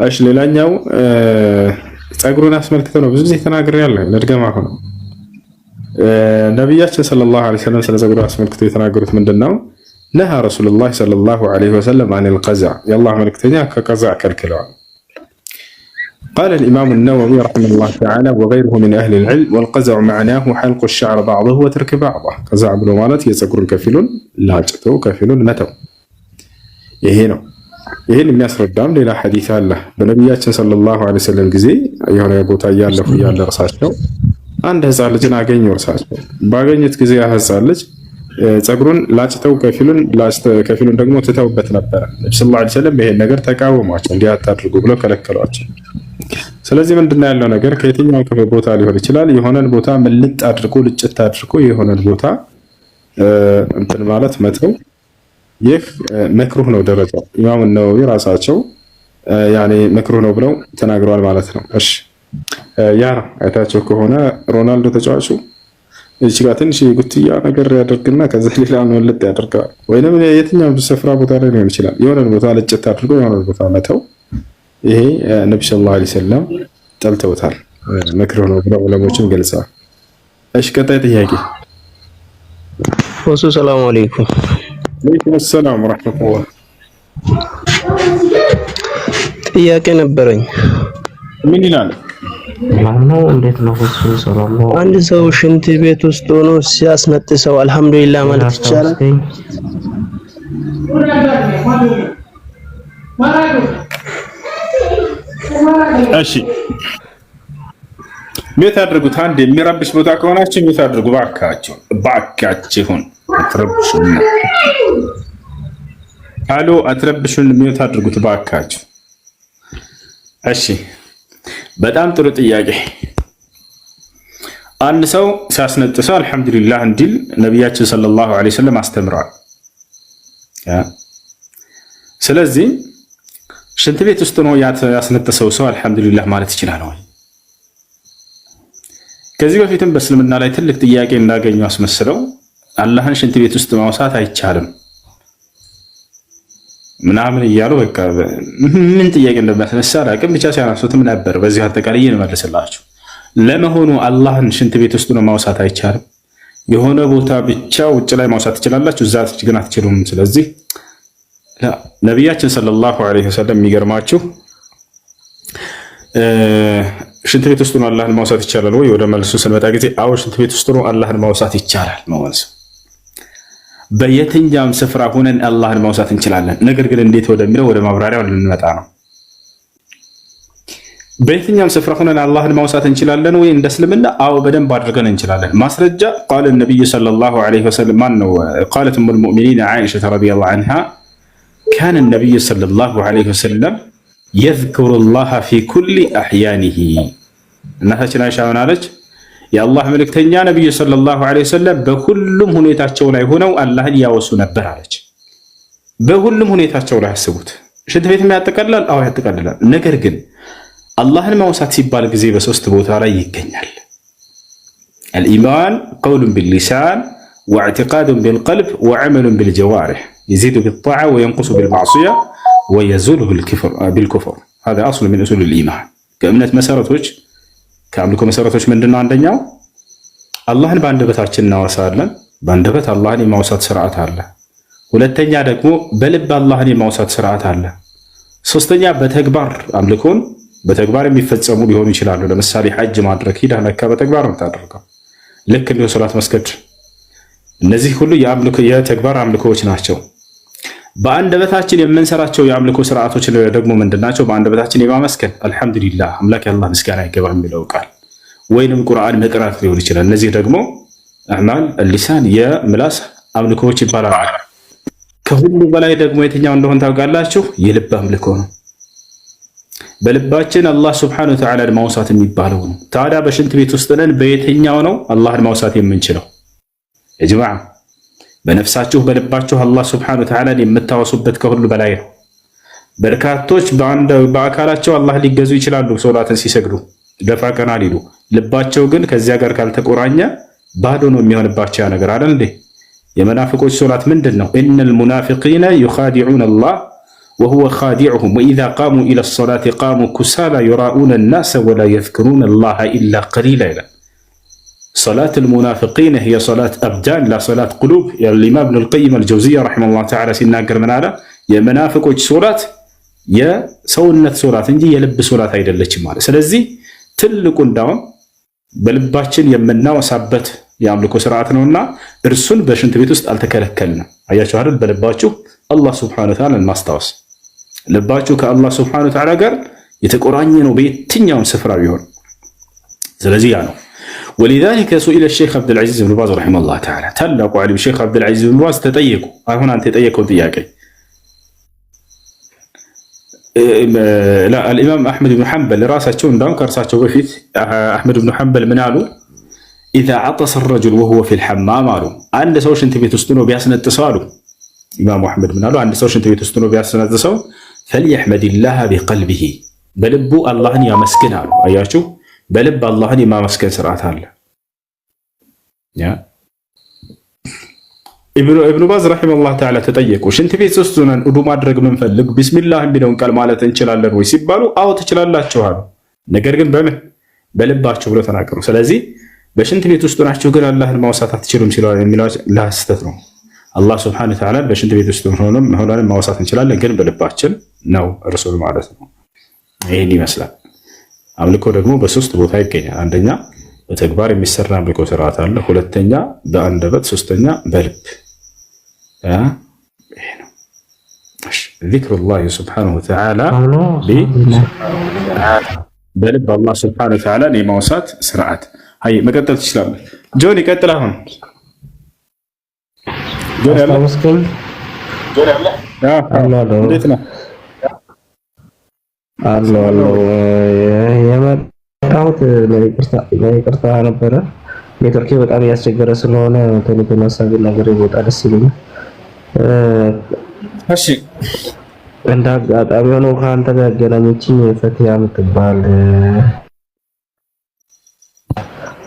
እሺ ሌላኛው ጸጉሩን አስመልክተው ነው ብዙ ጊዜ ተናግሬያለሁ። ለድገማ ሆነ ነብያችን ሰለላሁ ዐለይሂ ወሰለም ስለ ጸጉሩ አስመልክተው የተናገሩት ምንድነው? ነሃ ረሱሉላህ ሰለላሁ ዐለይሂ ወሰለም አኒል ቀዝዕ የአላህ መልእክተኛ ከቀዝዕ ከልክለዋል። قال الإمام النووي رحمه الله تعالى وغيره من أهل العلم والقزع معناه حلق الشعر بعضه وترك بعضه قزع بلو مالت يسقر كفيلون لاجتو كفيلون متو يهينو ይህን የሚያስረዳም ሌላ ሐዲስ አለ። በነቢያችን ሰለላሁ ዐለይሂ ወሰለም ጊዜ የሆነ ቦታ እያለፉ ያለ እርሳቸው አንድ ህፃን ልጅን አገኙ። እርሳቸው ባገኙት ጊዜ ያ ህፃን ልጅ ጸጉሩን ላጭተው ከፊሉን ደግሞ ትተውበት ነበረ። ነብዩ ሰለላሁ ዐለይሂ ወሰለም ይሄን ነገር ተቃወሟቸው፣ እንዲህ አታድርጉ ብለው ከለከሏቸው። ስለዚህ ምንድነው ያለው ነገር ከየትኛው ቦታ ሊሆን ይችላል። የሆነን ቦታ ምልጥ አድርጎ ልጭት አድርጎ የሆነን ቦታ እንትን ማለት መተው ይህ መክሩህ ነው ደረጃው። ኢማሙ ነወዊ ራሳቸው ያኔ መክሩህ ነው ብለው ተናግረዋል ማለት ነው። እሺ ያ ነው አይታቸው ከሆነ ሮናልዶ ተጫዋቹ እዚህ ጋር ትንሽ ጉትያ ነገር ያደርግና ከዛ ሌላ ነው ልጥ ያደርጋል። ወይንም የትኛው ስፍራ ቦታ ላይ ሊሆን ይችላል የሆነን ቦታ ልጭት አድርጎ የሆነን ቦታ መተው ይሄ ነብዩ ሰለላሁ ዐለይሂ ወሰለም ጠልተውታል። መክሩህ ነው ብለው ዑለሞችም ገልጸዋል። እሺ ቀጣይ ጥያቄ ወሱ ሰላም አለይኩም ወአለይኩም ሰላም ወራህመቱላህ። ጥያቄ ነበረኝ። ምን ይላል? ማነው እንዴት ነው ወሱ ሰላም ነው? አንድ ሰው ሽንት ቤት ውስጥ ሆኖ ሲያስነጥሰው አልহামዱሊላህ ማለት ይቻላል? እሺ ቤት አድርጉት። አንድ የሚረብሽ ቦታ ከሆናችሁ ቤት አድርጉ። ባካችሁን አትረብሹን። አሎ አትረብሹን። ቤት አድርጉት ባካችሁ። እሺ በጣም ጥሩ ጥያቄ። አንድ ሰው ሲያስነጥሰው አልহামዱሊላህ እንዲል ነብያችን ሰለላሁ ዐለይሂ ወሰለም አስተምረዋል። ስለዚህ ሽንት ቤት ውስጥ ነው ያስነጠሰው ሰው አልহামዱሊላህ ማለት ይችላል ወይ? ከዚህ በፊትም በእስልምና ላይ ትልቅ ጥያቄ እንዳገኙ አስመስለው አላህን ሽንት ቤት ውስጥ ማውሳት አይቻልም ምናምን እያሉ በቃ ምን ጥያቄ እንደሚያስነሳ አላውቅም፣ ብቻ ሲያነሱትም ነበር። በዚህ አጠቃላይ እንመልስላችሁ። ለመሆኑ አላህን ሽንት ቤት ውስጥ ነው ማውሳት አይቻልም? የሆነ ቦታ ብቻ ውጭ ላይ ማውሳት ትችላላችሁ፣ እዛ ግን አትችሉም። ስለዚህ ነቢያችን ሰለላሁ ዐለይሂ ወሰለም የሚገርማችሁ ሽንት ቤት ውስጥ ነው አላህን ማውሳት ይቻላል ወይ? ወደ መልሱ ስንመጣ ጊዜ አዎ ሽንት ቤት ውስጥ ነው አላህን ማውሳት ይቻላል ነው መልሱ። በየትኛውም ስፍራ ሆነን አላህን ማውሳት እንችላለን። ነገር ግን እንዴት ወደሚለው ወደ ማብራሪያው ልንመጣ ነው። በየትኛውም ስፍራ ሆነን አላህን ማውሳት እንችላለን ወይ? እንደ እስልምና አዎ በደንብ አድርገን እንችላለን። ማስረጃ ቃል ነብዩ ሰለላሁ ዐለይሂ ወሰለም ማን ነው ቃለት ኡሙል ሙእሚኒን ዓኢሻ ረዲየላሁ ዐንሃ ካነ ነብዩ ሰለላሁ ዐለይሂ ወሰለም የዝኩሩላህ ፊ ኩሊ አሕያኒሂ። እናታችን አይሻ ምን አለች? የአላህ መልእክተኛ ነብዩ ሰለላሁ ዐለይሂ ወሰለም በሁሉም ሁኔታቸው ላይ ሆነው አላህን ያወሱ ነበር አለች። በሁሉም ሁኔታቸው ላይ አስቡት። ሽንት ቤት ያጠቃልላል? አዎ ያጠቃልላል። ነገር ግን አላህን ማውሳት ሲባል ጊዜ በሶስት ቦታ ላይ ይገኛል። አልኢማን ቀውሉን ቢልሊሳን ወኢዕቲቃዱን ቢልቀልብ ወዐመሉን ቢልጀዋሪህ የዚዱ ቢጣዓ ወየንቁሱ ቢልማዕሲያ ወየዙሉ ቢልኩፍር። هذا اصل من اصول الايمان። ከእምነት መሰረቶች ከአምልኮ መሰረቶች ምንድነው? አንደኛው አላህን በአንደበታችን እናወሳለን። በአንደበት አላህን የማውሳት ስርዓት አለ። ሁለተኛ ደግሞ በልብ አላህን የማውሳት ስርዓት አለ። ሶስተኛ በተግባር አምልኮን በተግባር የሚፈጸሙ ሊሆኑ ይችላሉ። ለምሳሌ ሐጅ ማድረግ ሂደህ መካ በተግባር ነው የምታደርገው። ልክ እንደ ሶላት መስገድ። እነዚህ ሁሉ የተግባር አምልኮዎች ናቸው። በአንደበታችን የምንሰራቸው የአምልኮ ስርዓቶች ደግሞ ምንድናቸው? በአንደበታችን የማመስገን አልሐምዱሊላህ አምላክ ያላህ ምስጋና ይገባል የሚለው ቃል ወይንም ቁርአን መቅራት ሊሆን ይችላል። እነዚህ ደግሞ አዕማል ሊሳን የምላስ አምልኮዎች ይባላሉ። ከሁሉ በላይ ደግሞ የትኛው እንደሆነ ታውቃላችሁ? የልብ አምልኮ ነው። በልባችን አላህ ሱብሓነሁ ወተዓላ ማውሳት የሚባለው ነው። ታዲያ በሽንት ቤት ውስጥ ነን፣ በየትኛው ነው አላህን ማውሳት የምንችለው? የጅማዓ በነፍሳችሁ በልባችሁ አላህ ሱብሓነሁ ወተዓላ የምታወሱበት ከሁሉ በላይ ነው። በርካቶች በአካላቸው አላህ ሊገዙ ይችላሉ ሶላትን ሲሰግዱ ደፋ ቀና ሊሉ፣ ልባቸው ግን ከዚያ ጋር ካልተቆራኘ ባዶ ነው የሚሆንባቸው ያ ነገር አይደል እንዴ? የመናፍቆች ሶላት ምንድን ነው? ኢነል ሙናፊቂነ ዩኻዲዑነ አላህ ወሁወ ኻዲዑሁም ወኢዛ ቃሙ ኢለ ሶላቲ ቃሙ ኩሳላ ዩራኡነ ናሰ ወላ የዝክሩነ አላህ ኢላ ቀሊላ ይላል። صلاة المنافقين هي صلاة أبدان لا صلاة قلوب. الإمام ابن القيم الجوزية رحمه الله تعالى ሲናገር ምን አለ? የመናፍቆች ሶላት የሰውነት ሶላት እንጂ የልብ ሶላት አይደለችም ማለት። ስለዚህ ትልቁ እንዳውም በልባችን የምናወሳበት የአምልኮ ስርዓት ነውና እርሱን በሽንት ቤት ውስጥ አልተከለከልንም። አያችሁ አይደል? በልባችሁ አላህ Subhanahu Wa Ta'ala ማስታወስ፣ ልባችሁ ከአላህ Subhanahu Wa Ta'ala ጋር የተቆራኘ ነው በየትኛውም ስፍራ ቢሆን። ስለዚህ ያ ነው ولذلك سئل الشيخ عبد العزيز بن باز رحمه الله تعالى ታላቁ ዓሊም ሼክ عبد العزيز بن باز ተጠየቁ። አሁን አንተ የጠየቀው ጥያቄ لا الإمام أحمد بن حنبل راسቸው እንዳውም ከርሳቸው በፊት أحمد بن حنبل ምን አሉ? إذا عطس الرجل وهو في الحمام አሉ አንድ ሰው ሽንት ቤት ውስጥ ነው ቢያስነጥሰው አሉ ኢማሙ አሕመድ ምን አሉ? አንድ ሰው ሽንት ቤት ውስጥ ነው ቢያስነጥሰው فليحمد الله بقلبه በልቡ አላህን ያመስግን አሉ። አያችሁ በልብ አላህን የማመስገን ስርዓት አለ። ኢብኑ ባዝ ረሂመሁላህ ተዓላ ተጠየቁ። ሽንት ቤት ውስጥ ሆነን ውዱእ ማድረግ ምንፈልግ ቢስሚላህ የሚለውን ቃል ማለት እንችላለን ወይ ሲባሉ አዎ ትችላላችሁ አሉ። ነገር ግን በምን በልባችሁ ብለው ተናገሩ። ስለዚህ በሽንት ቤት ውስጥ ሆናችሁ ግን አላህን ማውሳት አትችሉም ሲሉ የሚለው ለሐሰት ነው። አላህ ሱብሓነሁ ወተዓላ በሽንት ቤት ውስጥ ሆነን ማውሳት እንችላለን፣ ግን በልባችን ነው እርሱን ማለት ነው። ይህን ይመስላል። አምልኮ ደግሞ በሶስት ቦታ ይገኛል። አንደኛ በተግባር የሚሰራ አምልኮ ስርዓት አለ፣ ሁለተኛ በአንደበት፣ ሶስተኛ በልብ። ይሄ ነው ዚክሩላህ ሱብሓነሁ ወተዓላ በልብ አላህ ሱብሓነሁ ወተዓላ የማውሳት ስርዓት። አይ መቀጠል ትችላለህ ጆን። ይቀጥል። አሁን ጆን ያለ እንዴት ነው? አሎ የመጣሁት ለይቅርታ ነበረ። ኔትወርኬ በጣም እያስቸገረ ስለሆነ ቴሌፎን ሀሳብ ነገር ይወጣ ደስ ይለኛል። እሺ እንደ አጋጣሚ ሆኖ ከአንተ ጋር ያገናኘችኝ ፈቲያ የምትባል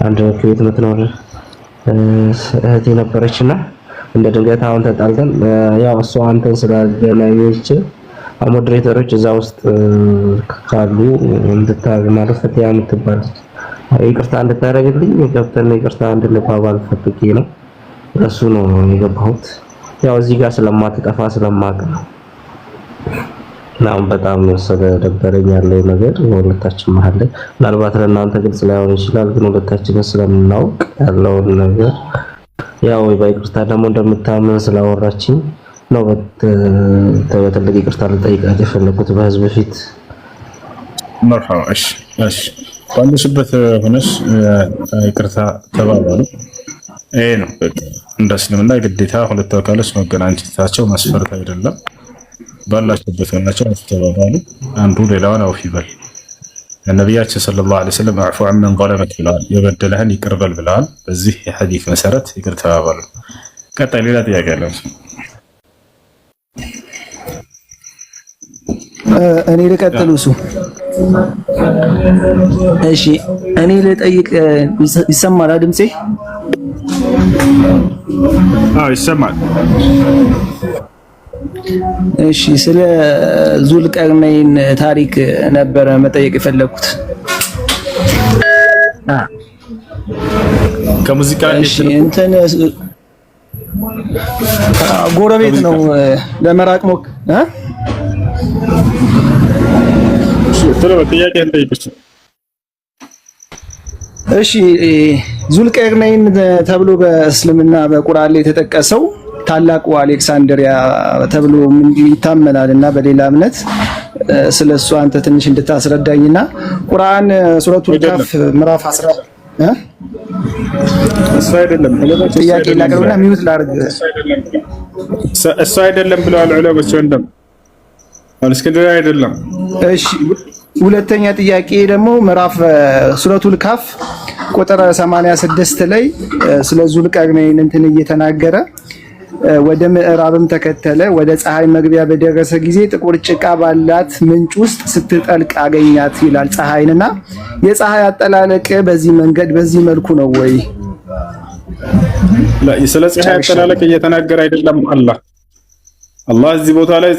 አንድ ቤት የምትኖር እህቴ ነበረችና እንደ ድንገት አሁን ተጣልተን ያው እሷ አንተን ስላገናኘች ሞዴሬተሮች እዛ ውስጥ ካሉ ማለት ፈቲያ የምትባል ይቅርታ እንድታደርግልኝ ገብተን ይቅርታ እንድንባባል ፈልጌ ነው። እሱ ነው የገባሁት። ያው እዚህ ጋር ስለማትጠፋ ስለማውቅ ነው። ናም በጣም ስለደበረኝ ያለው ነገር ሁለታችን መሀል ላይ ምናልባት ለእናንተ ግልጽ ላይሆን ይችላል፣ ግን ሁለታችንን ስለምናውቅ ያለውን ነገር ያው በይቅርታ ደግሞ እንደምታምን ስላወራችኝ ነው በትልቅ ይቅርታ ልጠይቃት የፈለኩት በህዝብ ፊት። መርሐባ። እሺ እሺ፣ ባለሽበት ሆነሽ ይቅርታ ተባባሉ። ይሄ ነው እንደ እስልምና ግዴታ ሁለት አካሎች መገናኘታቸው መስፈርት አይደለም። ባላችሁበት ሆናችሁ ተባባሉ። አንዱ ሌላውን አውፍ ይበል። ነብያችን ሰለላሁ ዐለይሂ ወሰለም አዕፉ ዐመን ظለመክ ብለዋል። የበደለህን ይቅር በል ብለዋል። በዚህ የሐዲስ መሰረት ይቅር ተባባሉ። ቀጣይ ሌላ ጥያቄ አለ? እኔ ልቀጥል እሱ። እሺ እኔ ልጠይቅ። ይሰማል ድምጼ? አዎ ይሰማል። እሺ ስለ ዙልቀርነይን ታሪክ ነበረ መጠየቅ የፈለኩት። ከሙዚቃ እንትን ጎረቤት ነው ለመራቅ ሞክ እሺ ዙልቀርነይን ተብሎ በእስልምና በቁርአን ላይ የተጠቀሰው ታላቁ አሌክሳንድሪያ ተብሎ ይታመናል እና በሌላ እምነት ስለሱ አንተ ትንሽ እንድታስረዳኝና ቁርአን ሱረቱል ካፍ ምዕራፍ 10 እሱ አይደለም ጥያቄ ላቀርብና ሚውት ላድርግ። እሱ አይደለም ብለዋል ዑለሞች። ወንድም አልስከንድሪያ አይደለም። እሺ ሁለተኛ ጥያቄ ደግሞ ምዕራፍ ሱረቱል ካፍ ቁጥር 86 ላይ ስለ ዙልቀርነይን እንትን እየተናገረ ወደ ምዕራብም ተከተለ። ወደ ፀሐይ መግቢያ በደረሰ ጊዜ ጥቁር ጭቃ ባላት ምንጭ ውስጥ ስትጠልቅ አገኛት ይላል ፀሐይንና የፀሐይ አጠላለቅ በዚህ መንገድ በዚህ መልኩ ነው ወይ? ስለ ፀሐይ አጠላለቅ እየተናገረ አይደለም አላህ እዚህ ቦታ ላይ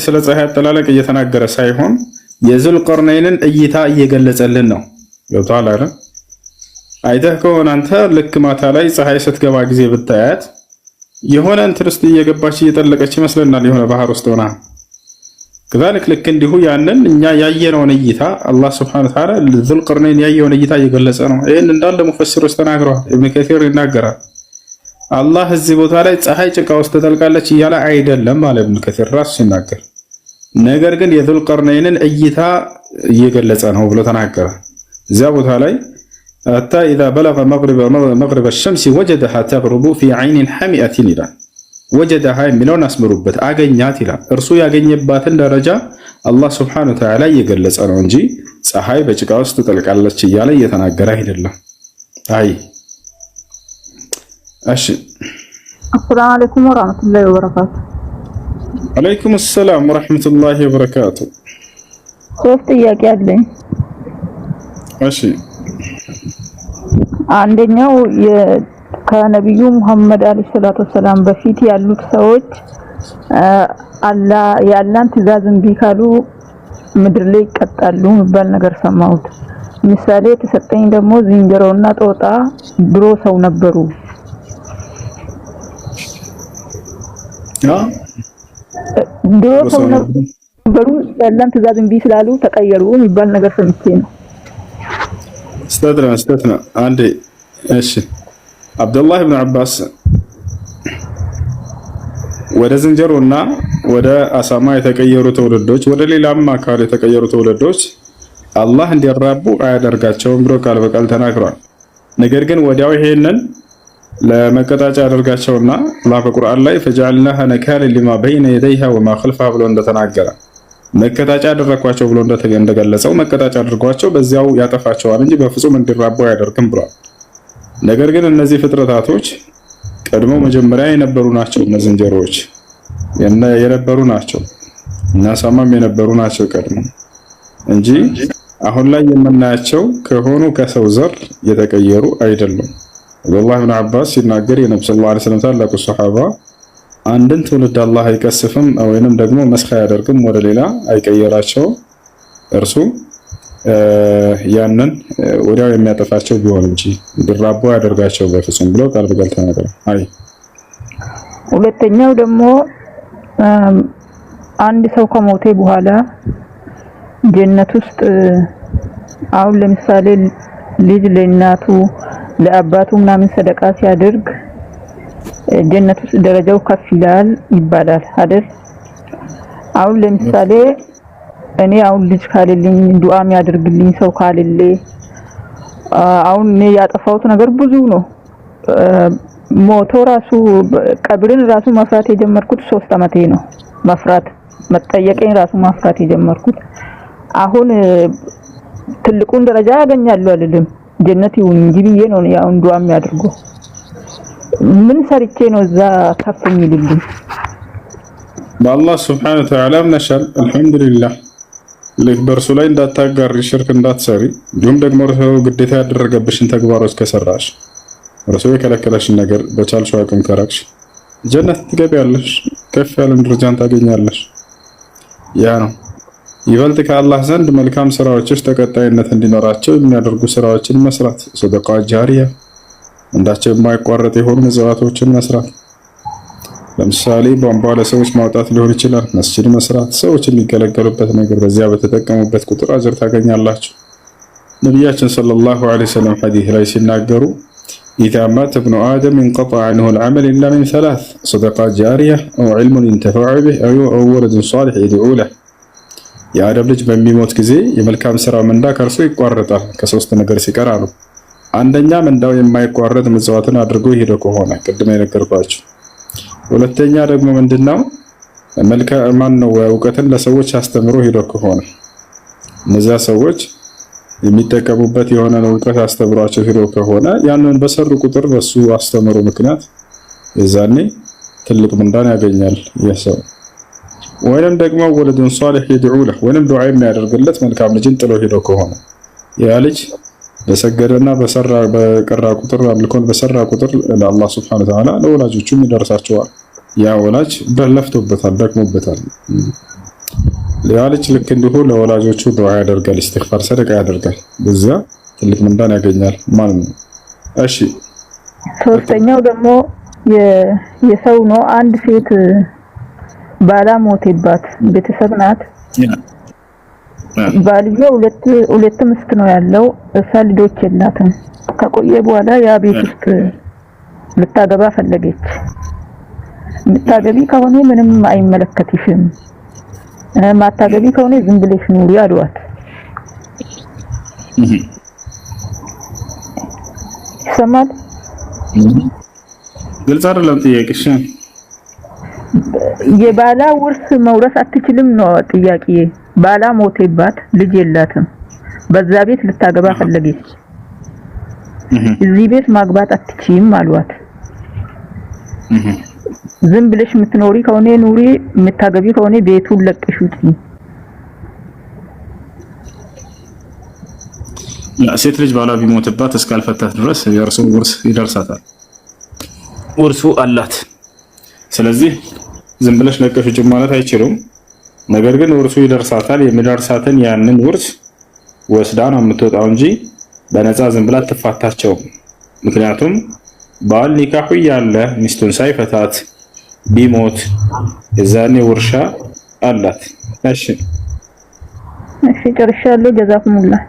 ስለ ፀሐይ አጠላለቅ እየተናገረ ሳይሆን የዙልቀርነይንን እይታ እየገለጸልን ነው። ገብቶሃል አይደል? አይተህ ከሆነ አንተ ልክ ማታ ላይ ፀሐይ ስትገባ ጊዜ ብታያት የሆነ እንትን ውስጥ እየገባች እየጠለቀች ይመስለናል፣ የሆነ ባህር ውስጥ ሆና። ከዛልክ ልክ እንዲሁ ያንን እኛ ያየነውን እይታ አላህ ሱብሓነሁ ወተዓላ ዙልቀርነይን ያየውን እይታ እየገለጸ ነው። ይሄን እንዳለ ሙፈሲሮች ተናግረዋል። ኢብኑ ከሲር ይናገራል። አላህ እዚህ ቦታ ላይ ፀሐይ ጭቃ ውስጥ ትጠልቃለች እያለ አይደለም ማለት ኢብኑ ከሲር ራሱ ሲናገር፣ ነገር ግን የዙልቀርነይንን እይታ እየገለጸ ነው ብሎ ተናገረ። እዚያ ቦታ ላይ حتى إذا بلغ مغرب الشمس وجدها تغرب في عين حمئة ይላል። ወጀደሃ የሚለውን አስምሩበት። አገኛት ይላል። እርሱ ያገኘባትን ደረጃ አላህ ሱብሓነሁ ወተዓላ እየገለጸ ነው እንጂ ፀሐይ በጭቃ ውስጥ ትጠልቃለች እያለ እየተናገረ አይደለም። አይ እሺ። አሰላሙ አለይኩም ወራህመቱላሂ ወበረካቱ። ወአለይኩም ሰላም ወራህመቱላሂ ወበረካቱ። ሶስት ጥያቄ አለኝ። እሺ። አንደኛው ከነብዩ መሐመድ አለይሂ ሰላቱ ወሰላም በፊት ያሉት ሰዎች የአላህን ትእዛዝ እምቢ ካሉ ምድር ላይ ይቀጣሉ የሚባል ነገር ሰማሁት። ምሳሌ የተሰጠኝ ደግሞ ዝንጀሮና ጦጣ ድሮ ሰው ነበሩ። ድሮ ሰው ነበሩ፣ የአላህን ትእዛዝ እምቢ ስላሉ ተቀየሩ የሚባል ነገር ሰምቼ ነው። استاذنا عندي ايش عبد الله بن عباس ወደ ዝንጀሮና ወደ አሳማ የተቀየሩ ተውልዶች ወደ ሌላም አካል የተቀየሩ ተውልዶች አላህ እንዲራቡ አያደርጋቸውም ብሎ ቃል በቃል ተናግሯል። ነገር ግን ወዲያው ይሄንን ለመቀጣጫ ያደርጋቸውና አላህ በቁርአን ላይ فجعلناها نكالا لما بين يديها وما خلفها ብሎ እንደተናገረ መቀጣጫ አደረኳቸው ብሎ እንደገለጸው መቀጣጫ አድርጓቸው በዚያው ያጠፋቸዋል እንጂ በፍጹም እንዲራቡ አያደርግም ብሏል። ነገር ግን እነዚህ ፍጥረታቶች ቀድሞ መጀመሪያ የነበሩ ናቸው። እነዚህ ዝንጀሮዎች የነበሩ ናቸው እና አሳማም የነበሩ ናቸው ቀድሞ እንጂ አሁን ላይ የምናያቸው ከሆኑ ከሰው ዘር የተቀየሩ አይደሉም። አብዱላህ ኢብኑ አባስ ሲናገር የነብዩ ሰለላሁ ዐለይሂ ወሰለም ታላቁ ሱሐባ አንድን ትውልድ አላህ አይቀስፍም ወይንም ደግሞ መስኽ አያደርግም፣ ወደ ሌላ አይቀየራቸውም። እርሱ ያንን ወዲያው የሚያጠፋቸው ቢሆን እንጂ እንዲራቡ ያደርጋቸው በፍጹም ብሎ ቃል በቃል ተናግሯል። አይ ሁለተኛው ደግሞ አንድ ሰው ከሞተ በኋላ ጀነት ውስጥ አሁን ለምሳሌ ልጅ ለእናቱ ለአባቱ ምናምን ሰደቃ ሲያደርግ ጀነት ውስጥ ደረጃው ከፍ ይላል ይባላል አይደል? አሁን ለምሳሌ እኔ አሁን ልጅ ካለልኝ ዱዓ የሚያደርግልኝ ሰው ካለለ አሁን እኔ ያጠፋሁት ነገር ብዙ ነው። ሞቶ ራሱ ቀብርን ራሱ መፍራት የጀመርኩት 3 አመቴ ነው። መጠየቄን ራሱ መፍራት የጀመርኩት አሁን ትልቁን ደረጃ ያገኛለሁ አይደለም ጀነት ይሁን እንጂ ብዬ ነው ያው ዱዓ የሚያደርገው። ምን ሰርቼ ነው እዛ ከፍ የሚልልኝ? በአላህ ሱብሓነሁ ወተዓላ ነሻል አልሐምዱሊላህ ልክ በእርሱ ላይ እንዳታጋሪ ሽርክ እንዳትሰሪ እንዲሁም ደግሞ እርሱ ግዴታ ያደረገብሽን ተግባሮች ከሰራሽ እርሱ የከለከለሽን ነገር በቻልሽው አቅም ከራቅሽ ጀነት ትገቢያለሽ፣ ከፍ ያለ ደረጃን ታገኛለሽ። ያ ነው ይበልጥ ከአላህ ዘንድ መልካም ስራዎችሽ ተቀጣይነት እንዲኖራቸው የሚያደርጉ ስራዎችን መስራት፣ ሰደቃ ጃሪያ እንዳቸው የማይቋረጥ የሆኑ መዘዋቶችን መስራት፣ ለምሳሌ ቧንቧ ለሰዎች ማውጣት ሊሆን ይችላል፣ መስጂድ መስራት፣ ሰዎች የሚገለገሉበት ነገር በዚያ በተጠቀሙበት ቁጥር አጅር ታገኛላችሁ። ነቢያችን ሰለላሁ ዐለይሂ ወሰለም ሐዲስ ላይ ሲናገሩ إذا مات ابن آدم انقطع عنه العمل إلا من 3 صدقة جارية أو علم ينتفع به أو ولد صالح يدعو له የአደም ልጅ በሚሞት ጊዜ የመልካም ስራ ምንዳ ከእርሱ ይቋረጣል ከሶስት ነገር ሲቀር አሉ። አንደኛ ምንዳው የማይቋረጥ ምጽዋትን አድርጎ ሄዶ ከሆነ ቅድም የነገርኳችሁ። ሁለተኛ ደግሞ ምንድነው መልካም ነው እውቀትን ለሰዎች አስተምሮ ሄዶ ከሆነ እነዚያ ሰዎች የሚጠቀሙበት የሆነ እውቀት አስተምሯቸው ሄዶ ከሆነ ያንን በሰሩ ቁጥር በሱ አስተምሮ ምክንያት የዛኔ ትልቅ ምንዳን ያገኛል የሰው ወይንም ደግሞ ወለዱን ሷሊህ ይድዑ ለህ ወይንም ዱዓ የሚያደርግለት መልካም ልጅን ጥሎ ሄዶ ከሆነ ያ ልጅ በሰገደና በቀራ ቁጥር አምልኮን በሰራ ቁጥር ለአላህ Subhanahu Wa Ta'ala ለወላጆቹም ይደርሳቸዋል። ያ ወላጅ በለፍቶበታል ደክሞበታል። ያ ልጅ ልክ እንዲሁ ለወላጆቹ ዱዓ ያደርጋል፣ ኢስቲግፋር ሰደቃ ያደርጋል። በዛ ትልቅ ምንዳን ያገኛል ማለት ነው። እሺ ሶስተኛው ደግሞ የሰው ነው። አንድ ሴት ባላ ሞተባት ቤተሰብ ናት። ባልየው ሁለት ሚስት ነው ያለው። እሷ ልጆች የላትም። ከቆየ በኋላ ያ ቤት ውስጥ ልታገባ ፈለገች። ምታገቢ ከሆነ ምንም አይመለከትሽም፣ ማታገቢ ከሆነ ዝም ብለሽ ኑሪ አሏት። ሰማት ግልጽ አይደለም ጥያቄሽ። የባላ ውርስ መውረስ አትችልም ነው ጥያቄ። ባላ ሞተባት ልጅ የላትም። በዛ ቤት ልታገባ ፈለገች። እዚህ ቤት ማግባት አትችይም አሏት። ዝም ብለሽ የምትኖሪ ከሆነ ኑሪ፣ የምታገቢ ከሆነ ቤቱን ለቀሽ ውጪ። ሴት ልጅ ባላ ቢሞትባት እስካልፈታት ድረስ የእርሱ ውርስ ይደርሳታል። ውርሱ አላት። ስለዚህ ዝም ብለሽ ለቀሽ ውጪ ማለት አይችልም። ነገር ግን ውርሱ ይደርሳታል። የሚደርሳትን ያንን ውርስ ወስዳ ነው የምትወጣው እንጂ በነፃ ዝም ብላ ትፋታቸው። ምክንያቱም ባል ኒካሁ ያለ ሚስቱን ሳይፈታት ቢሞት የዛኔ ውርሻ አላት። እሺ ጨርሻለሁ። ጀዛኩሙላህ።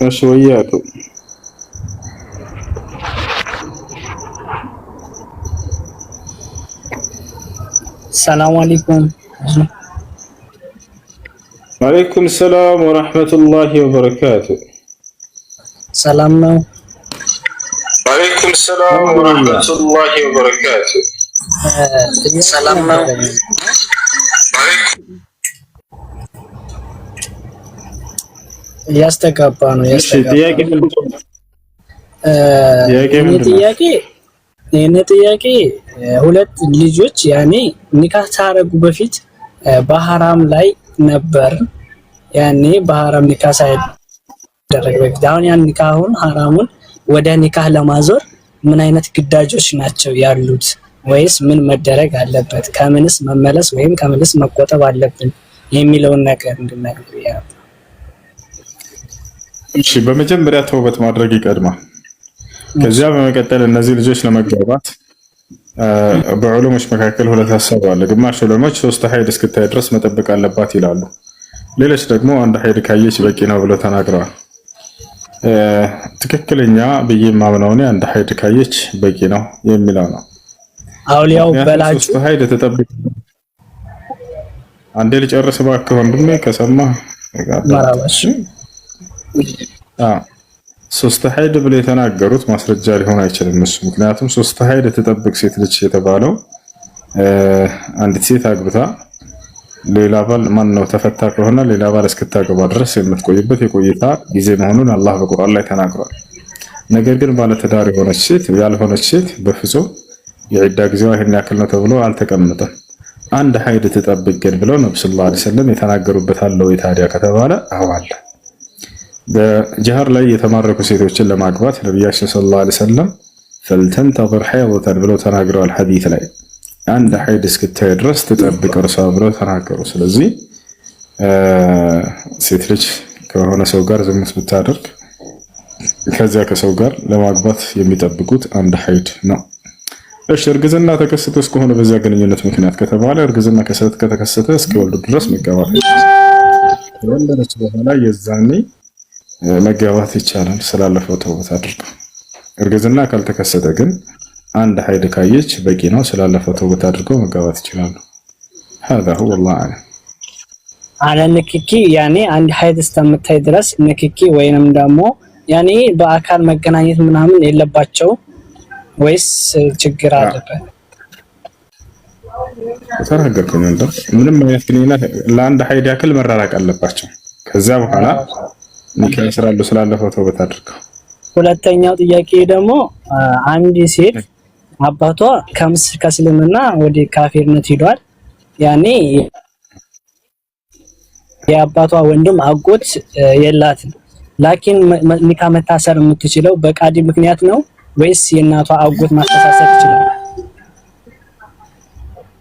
እሺ ወያቱ ሰላም አለይኩም። ወአለይኩም ሰላም ወራህመቱላሂ ወበረካቱ። ሰላም ነው። ወአለይኩም ሰላም ወራህመቱላሂ ወበረካቱ። ሰላም ነው። ያስተጋባ ነው። ጥያቄ ሁለት ልጆች ያኔ ኒካህ ታረጉ በፊት በሐራም ላይ ነበር። ያኔ በሐራም ኒካህ ሳይደረግ በፊት አሁን ያን ኒካሁን ሐራሙን ወደ ኒካህ ለማዞር ምን አይነት ግዳጆች ናቸው ያሉት? ወይስ ምን መደረግ አለበት? ከምንስ መመለስ ወይም ከምንስ መቆጠብ አለብን የሚለውን ነገር እንድናገር ያ። እሺ በመጀመሪያ ተውበት ማድረግ ይቀድማል። ከዚያ በመቀጠል እነዚህ ልጆች ለመጋባት በዑለሞች መካከል ሁለት ሐሳብ አለ። ግማሽ ዑለሞች 3 ሀይድ እስክታይ ድረስ መጠበቅ አለባት ይላሉ። ሌሎች ደግሞ አንድ ሀይድ ካየች በቂ ነው ብለው ተናግረዋል። ትክክለኛ ብዬ ማምነው እኔ አንድ ሀይድ ካየች በቂ ነው የሚለው ነው። አውሊያው በላጩ 3 ሀይድ ተጠብቅ። አንዴ ልጨርስ እባክህ ወንድሜ ከሰማህ ማራባሽ 3 ሀይድ ብለው የተናገሩት ማስረጃ ሊሆን አይችልም እሱ። ምክንያቱም 3 ሀይድ ተጠብቅ ሴት ልጅ የተባለው አንዲት ሴት አግብታ ሌላ ባል ማን ነው ተፈታ ከሆነ ሌላ ባል እስክታገባ ድረስ የምትቆይበት የቆይታ ጊዜ መሆኑን አላህ በቁርአን ላይ ተናግሯል። ነገር ግን ባለትዳር የሆነች ሴት ያልሆነች ሴት በፍጹም የዒዳ ጊዜዋ ይሄን ያክል ነው ተብሎ አልተቀመጠም። አንድ ሀይድ ተጠብቅ ግን ብለው ነብዩ ሰለላሁ ዐለይሂ ወሰለም የተናገሩበት አለ ወይ ታዲያ ከተባለ አዎ አለ። በጀሃር ላይ የተማረኩ ሴቶችን ለማግባት ነብያችን ሰለላሁ ዐለይሂ ወሰለም ፈልተንተظر حيضة ብለው ተናግረዋል። ሐዲስ ላይ አንድ ሀይድ እስክታይ ድረስ ተጠብቅ እርሷ ብለው ተናገሩ። ስለዚህ ሴት ልጅ ከሆነ ሰው ጋር ዝሙት ብታደርግ ከዚያ ከሰው ጋር ለማግባት የሚጠብቁት አንድ ሀይድ ነው። እሺ እርግዝና ተከስቶ እስከሆነ በዚያ ግንኙነት ምክንያት ከተባለ እርግዝና ከተከሰተ እስኪወልዱ ድረስ መጋባት ወለደች በኋላ የዛኔ መጋባት ይቻላል ስላለፈው ተውበት አድርገው። እርግዝና ካልተከሰተ ግን አንድ ሀይድ ካየች በቂ ነው። ስላለፈው ተውበት አድርገው መጋባት ይችላሉ። هذا هو الله اعلم። አለ ንክኪ ያኔ አንድ ሀይድ እስከምታይ ድረስ ንክኪ ወይንም ደግሞ ያኔ በአካል መገናኘት ምናምን የለባቸው ወይስ ችግር አለበት? ተናገርኩኝ እንዴ ምንም አይነት ግንኙነት ለአንድ ሀይድ ያክል መራራቅ አለባቸው። ከዛ በኋላ ኒካህ ስላሉ ስላለፈው ተውበት አድርገው ሁለተኛው ጥያቄ ደግሞ አንድ ሴት አባቷ ከእስልምና ወደ ካፊርነት ሄዷል። ያኔ የአባቷ ወንድም አጎት የላትም። ላኪን ኒካ መታሰር የምትችለው በቃዲ ምክንያት ነው ወይስ የእናቷ አጎት ማስተሳሰር ይችላል?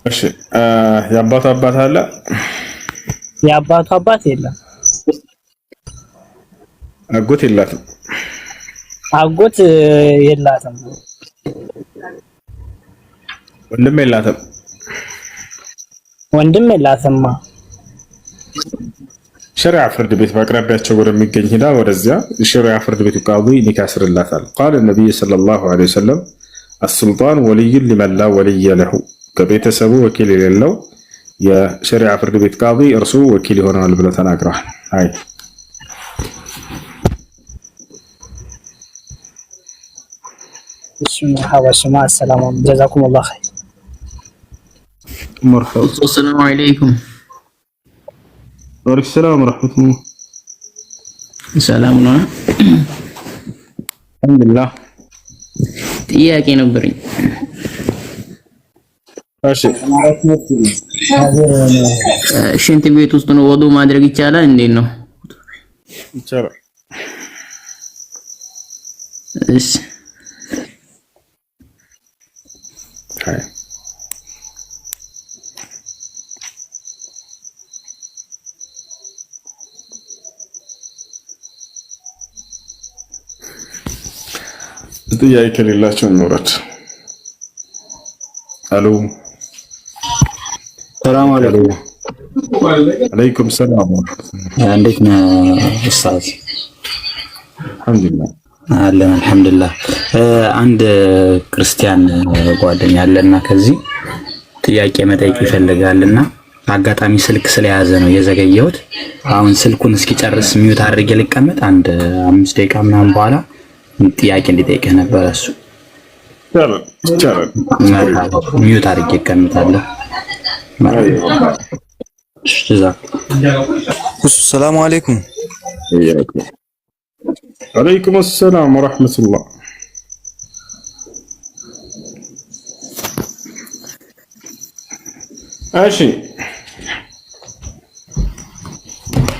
እሺ የአባቷ አባት አለ? የአባቷ አባት የለም። አጎት የላትም። አጎት የላትም። ወንድም የላትም። ወንድም የላትም። ሸሪዓ ፍርድ ቤት በአቅራቢያቸው ወደሚገኝ ሄዳ ወደዚያ ሸሪዓ ፍርድ ቤቱ ቃዲ ኒካ ያስርላታል። ቃል ነብይ ሰለላሁ ዐለይሂ ወሰለም አስሱልጣን ወልይ ሊመን ላ ወልየ ለሁ፣ ከቤተሰቡ ወኪል የሌለው የሸሪዓ ፍርድ ቤት ቃዲ እርሱ ወኪል ይሆናል ብለው ተናግረዋል። አይ ሐዋሽማ ሰላም ጀዛኩሙላህ ኸይር። መርሐባ። ሰላም አለይኩም። ወአለይኩም ሰላም ወራህመቱላህ። ሰላም ነው። አልሐምዱሊላህ። ጥያቄ ነበረኝ። እሺ ሽንት ቤት ውስጥ ነው ወዱ ማድረግ ይቻላል? እንዴት ነው? ይቻላል። እሺ ጥያቄ ከሌላቸው እንውረድ። አሎ ሰላም አለይኩም። አለይኩም ሰላም። እንዴት ነህ ኡስታዝ? አልሐምዱሊላህ አለን አልሐምዱሊላህ። አንድ ክርስቲያን ጓደኛ አለና ከዚህ ጥያቄ መጠየቅ ይፈልጋልና አጋጣሚ ስልክ ስለያዘ ነው የዘገየሁት። አሁን ስልኩን እስኪጨርስ ሚዩት አድርጌ ልቀመጥ፣ አንድ 5 ደቂቃ ምናምን በኋላ ጥያቄ እንዲጠይቅህ ነበር። እሱ ሚዩት አድርጌ እቀምጣለሁ። ሰላም አለይኩም። ወአለይኩም ሰላም ወራህመቱላህ። እሺ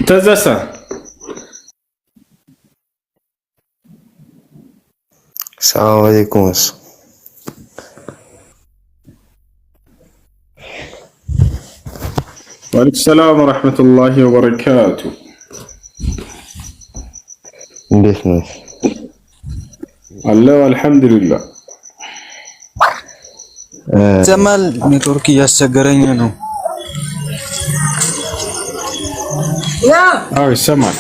ተዘሳ ሰላም አለይኩም። ወአለይኩም ሰላም ወራህመቱላሂ ወበረካቱ። እንዴት ነው? አለሁ አልሐምዱሊላህ። ዘማል ኔትወርክ እያስቸገረኝ ነው። አዎ ይሰማል።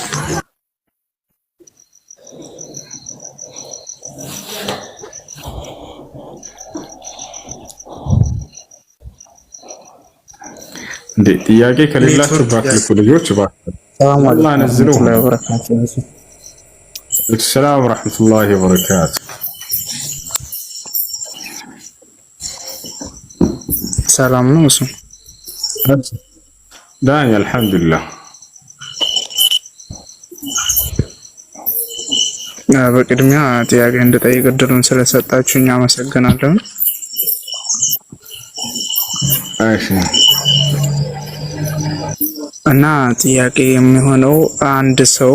እንዴ ጥያቄ ከሌላችሁ ባክልኩ ልጆች ባክልኩ። አላህ ነዝለው ሰላም ወራህመቱላሂ ወበረካቱ። ሰላም ነው እሱ ዳኒ አልሐምዱሊላህ። በቅድሚያ ጥያቄ እንድጠይቅ እድሉን ስለሰጣችሁኝ አመሰግናለሁ። እሺ እና ጥያቄ የሚሆነው አንድ ሰው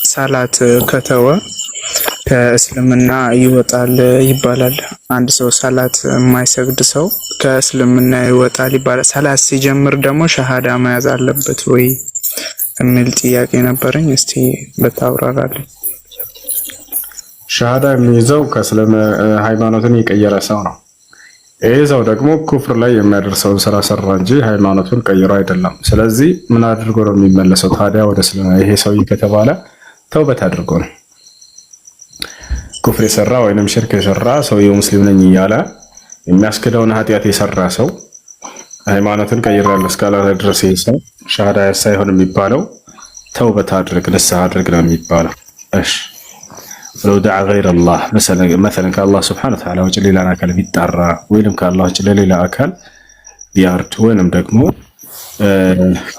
ሰላት ከተወ ከእስልምና ይወጣል ይባላል። አንድ ሰው ሰላት የማይሰግድ ሰው ከእስልምና ይወጣል ይባላል። ሰላት ሲጀምር ደግሞ ሸሃዳ መያዝ አለበት ወይ የሚል ጥያቄ ነበረኝ። እስቲ በታብራራልኝ። ሸሃዳ የሚይዘው ከእስልምና ሃይማኖትን የቀየረ ሰው ነው። ይሄ ሰው ደግሞ ኩፍር ላይ የሚያደርሰውን ስራ ሰራ እንጂ ሃይማኖቱን ቀይሮ አይደለም። ስለዚህ ምን አድርጎ ነው የሚመለሰው ታዲያ ወደ እስልምና? ይሄ ሰው ከተባለ ተውበት አድርጎ ነው። ኩፍር የሰራ ወይንም ሽርክ የሰራ ሰውየው ሙስሊም ነኝ እያለ የሚያስክደውን ኃጢአት የሰራ ሰው ሃይማኖትን ቀይራለሁ እስካላለ ድረስ ይሄ ሰው ሸሃዳ ሳይሆን የሚባለው ተውበት አድርግ፣ ንስሐ አድርግ ነው የሚባለው። እሺ ولو دعا غير الله مثلا كالله سبحانه وتعالى وجل لنا أكل بيتطرى وينم كالله وجل لنا أكل بيارد وينم دقمو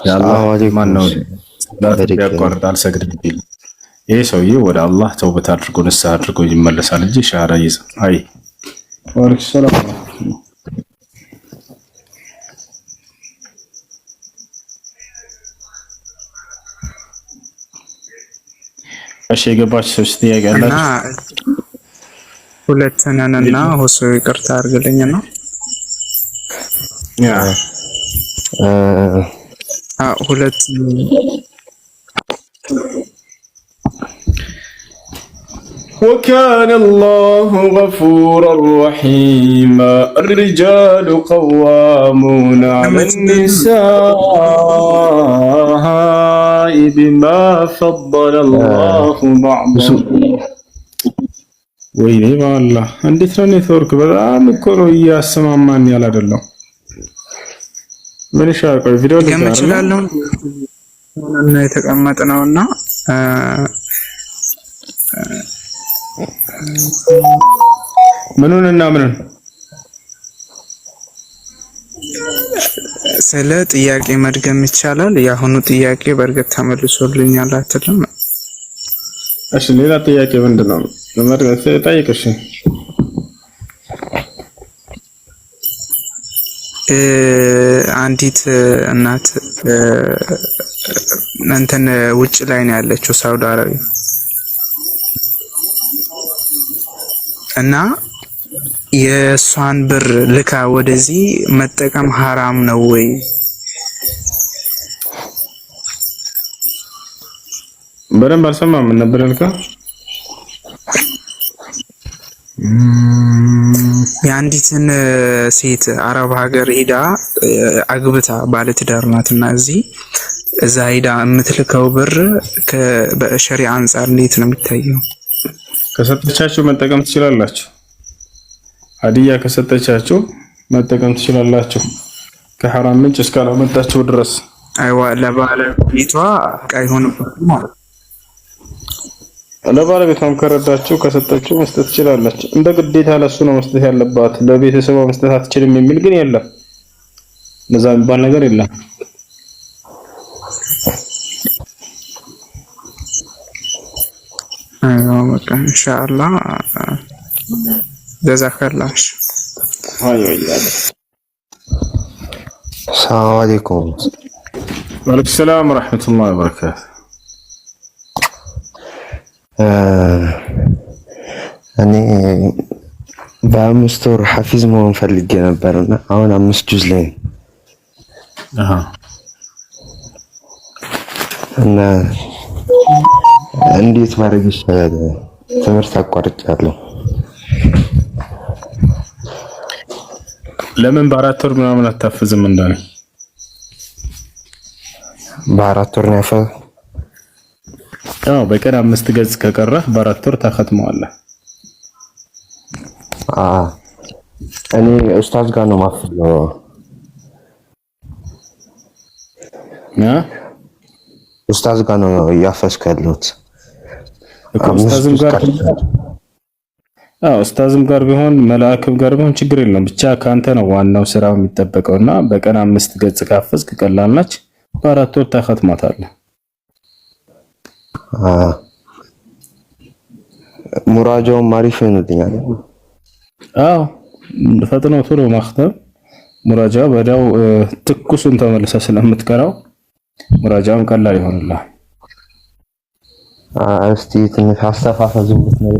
يا الله ما نو لا بيقرد على سجد الدين ይሄ ሰውዬ ወደ አላህ ተውበት አድርጎ ንስሐ አድርጎ ይመለሳል እንጂ ሻሃዳ ይዘ አይ ወልክ ሰላም እሺ የገባች ሰው ጥያቄ አላችሁ? ሁለት ነንና ሆሶ ይቅርታ አድርግልኝና ያ ሁለት وكان الله غفورا رحيما الرجال قوامون على النساء بما فضل الله بعضهم ወይኔ ባላ እንዴት ነው ኔትወርክ በጣም እኮ ነው እያሰማማን ያለ አይደለም ምን ሻቆ ቪዲዮ ለምችላለው ነው የተቀመጥነውና ምኑንና ምኑን ስለ ጥያቄ መድገም ይቻላል ያሁኑ ጥያቄ በርግጥ ተመልሶልኛል አትልም እሺ ሌላ ጥያቄ ምንድነው ለመድገም ጠይቅሽ አንዲት እናት እንትን ውጭ ላይ ነው ያለችው ሳውዲ አረቢያ እና የሷን ብር ልካ ወደዚህ መጠቀም حرام ነው ወይ በደንብ አልሰማም ነበር ልካ የአንዲትን ሴት አረብ ሀገር ሄዳ አግብታ ባለትዳር ናትና እዛ ሄዳ የምትልከው ብር በሸሪዓ አንፃር እንዴት ነው የሚታየው ከሰጠቻችሁ መጠቀም ትችላላችሁ ሀዲያ ከሰጠቻችሁ መጠቀም ትችላላችሁ ከሐራም ምንጭ እስካላመጣችሁ ድረስ አይዋ ለባለቤቷ አይሆንበት ማለት ለባለቤቷም ከረዳችሁ ከሰጠችሁ መስጠት ትችላላችሁ እንደ ግዴታ ለሱ ነው መስጠት ያለባት ለቤተሰቧ መስጠት አትችልም የሚል ግን የለም ለዛ የሚባል ነገር የለም አይዋ በቃ ኢንሻአላህ ጀዛከላህ السلام عليكم وعليكم السلام ورحمة الله وبركاته እኔ በአምስት ወር ሐፊዝ መሆን ፈልጌ ነበርና አሁን 5 ጁዝ ላይ እና እንዴት ማድረግ ይችላል ትምህርት አቋርጫለሁ ለምን በአራት ወር ምናምን አታፍዝም እንዳለ በአራት ወር ነው ያፈ በቀን 5 ገጽ ከቀረህ በአራት ወር ታختመዋለህ እኔ ኡስታዝ ጋር ነው ማፍለው ኡስታዝ ጋር ነው ያፈስከሉት ኡስታዝም ጋር ቢሆን መላእክም ጋር ቢሆን ችግር የለም ብቻ ካንተ ነው ዋናው ስራው የሚጠበቀውና በቀን 5 ገጽ ካፈዝክ ቀላል ነች በአራት ወር ታختማታለህ ሙራጃው ማሪፍ ነው ፈጥኖ ቶሎ ማختም ሙራጃ በዳው ትኩሱን ተመልሰ ስለምትቀራው ሙራጃውን ቀላል ይሆንልሃል እስቲ ትንሽ አስተፋፈዙት ነው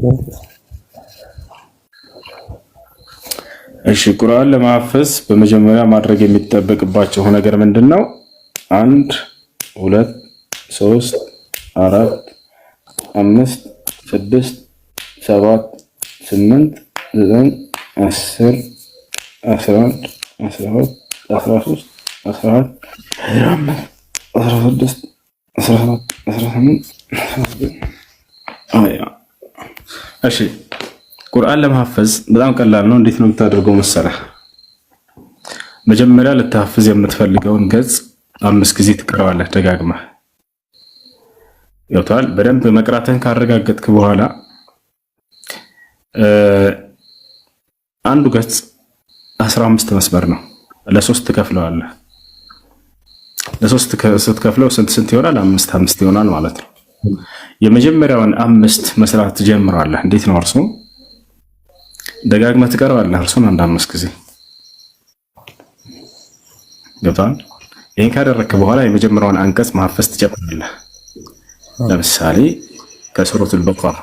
እሺ ቁርአን ለማፈዝ በመጀመሪያ ማድረግ የሚጠበቅባቸው ነገር ምንድነው 1 2 3 4 5 6 7 8 9 10 11 12 13 14 16 17 18 እሺ ቁርአን ለማፈዝ በጣም ቀላል ነው እንዴት ነው የምታደርገው መሰለህ መጀመሪያ ልታፈዝ የምትፈልገውን ገጽ 5 ጊዜ ትቀራዋለህ ደጋግመህ ያውታል በደንብ መቅራትህን ካረጋገጥክ በኋላ አንዱ ገጽ 15 መስመር ነው ለ3 ትከፍለዋለህ ለ3 ስትከፍለው ስንት ይሆናል 5 ይሆናል ማለት ነው የመጀመሪያውን 5 መስራት ትጀምራለህ። እንዴት ነው? እርሱ ደጋግመህ ትቀርባለህ እርሱን አንድ 5 ጊዜ ገብቶሃል? ይሄን ካደረግክ በኋላ የመጀመሪያውን አንቀጽ ማፈስ ትጀምራለህ። ለምሳሌ ከሱረቱል በቀራ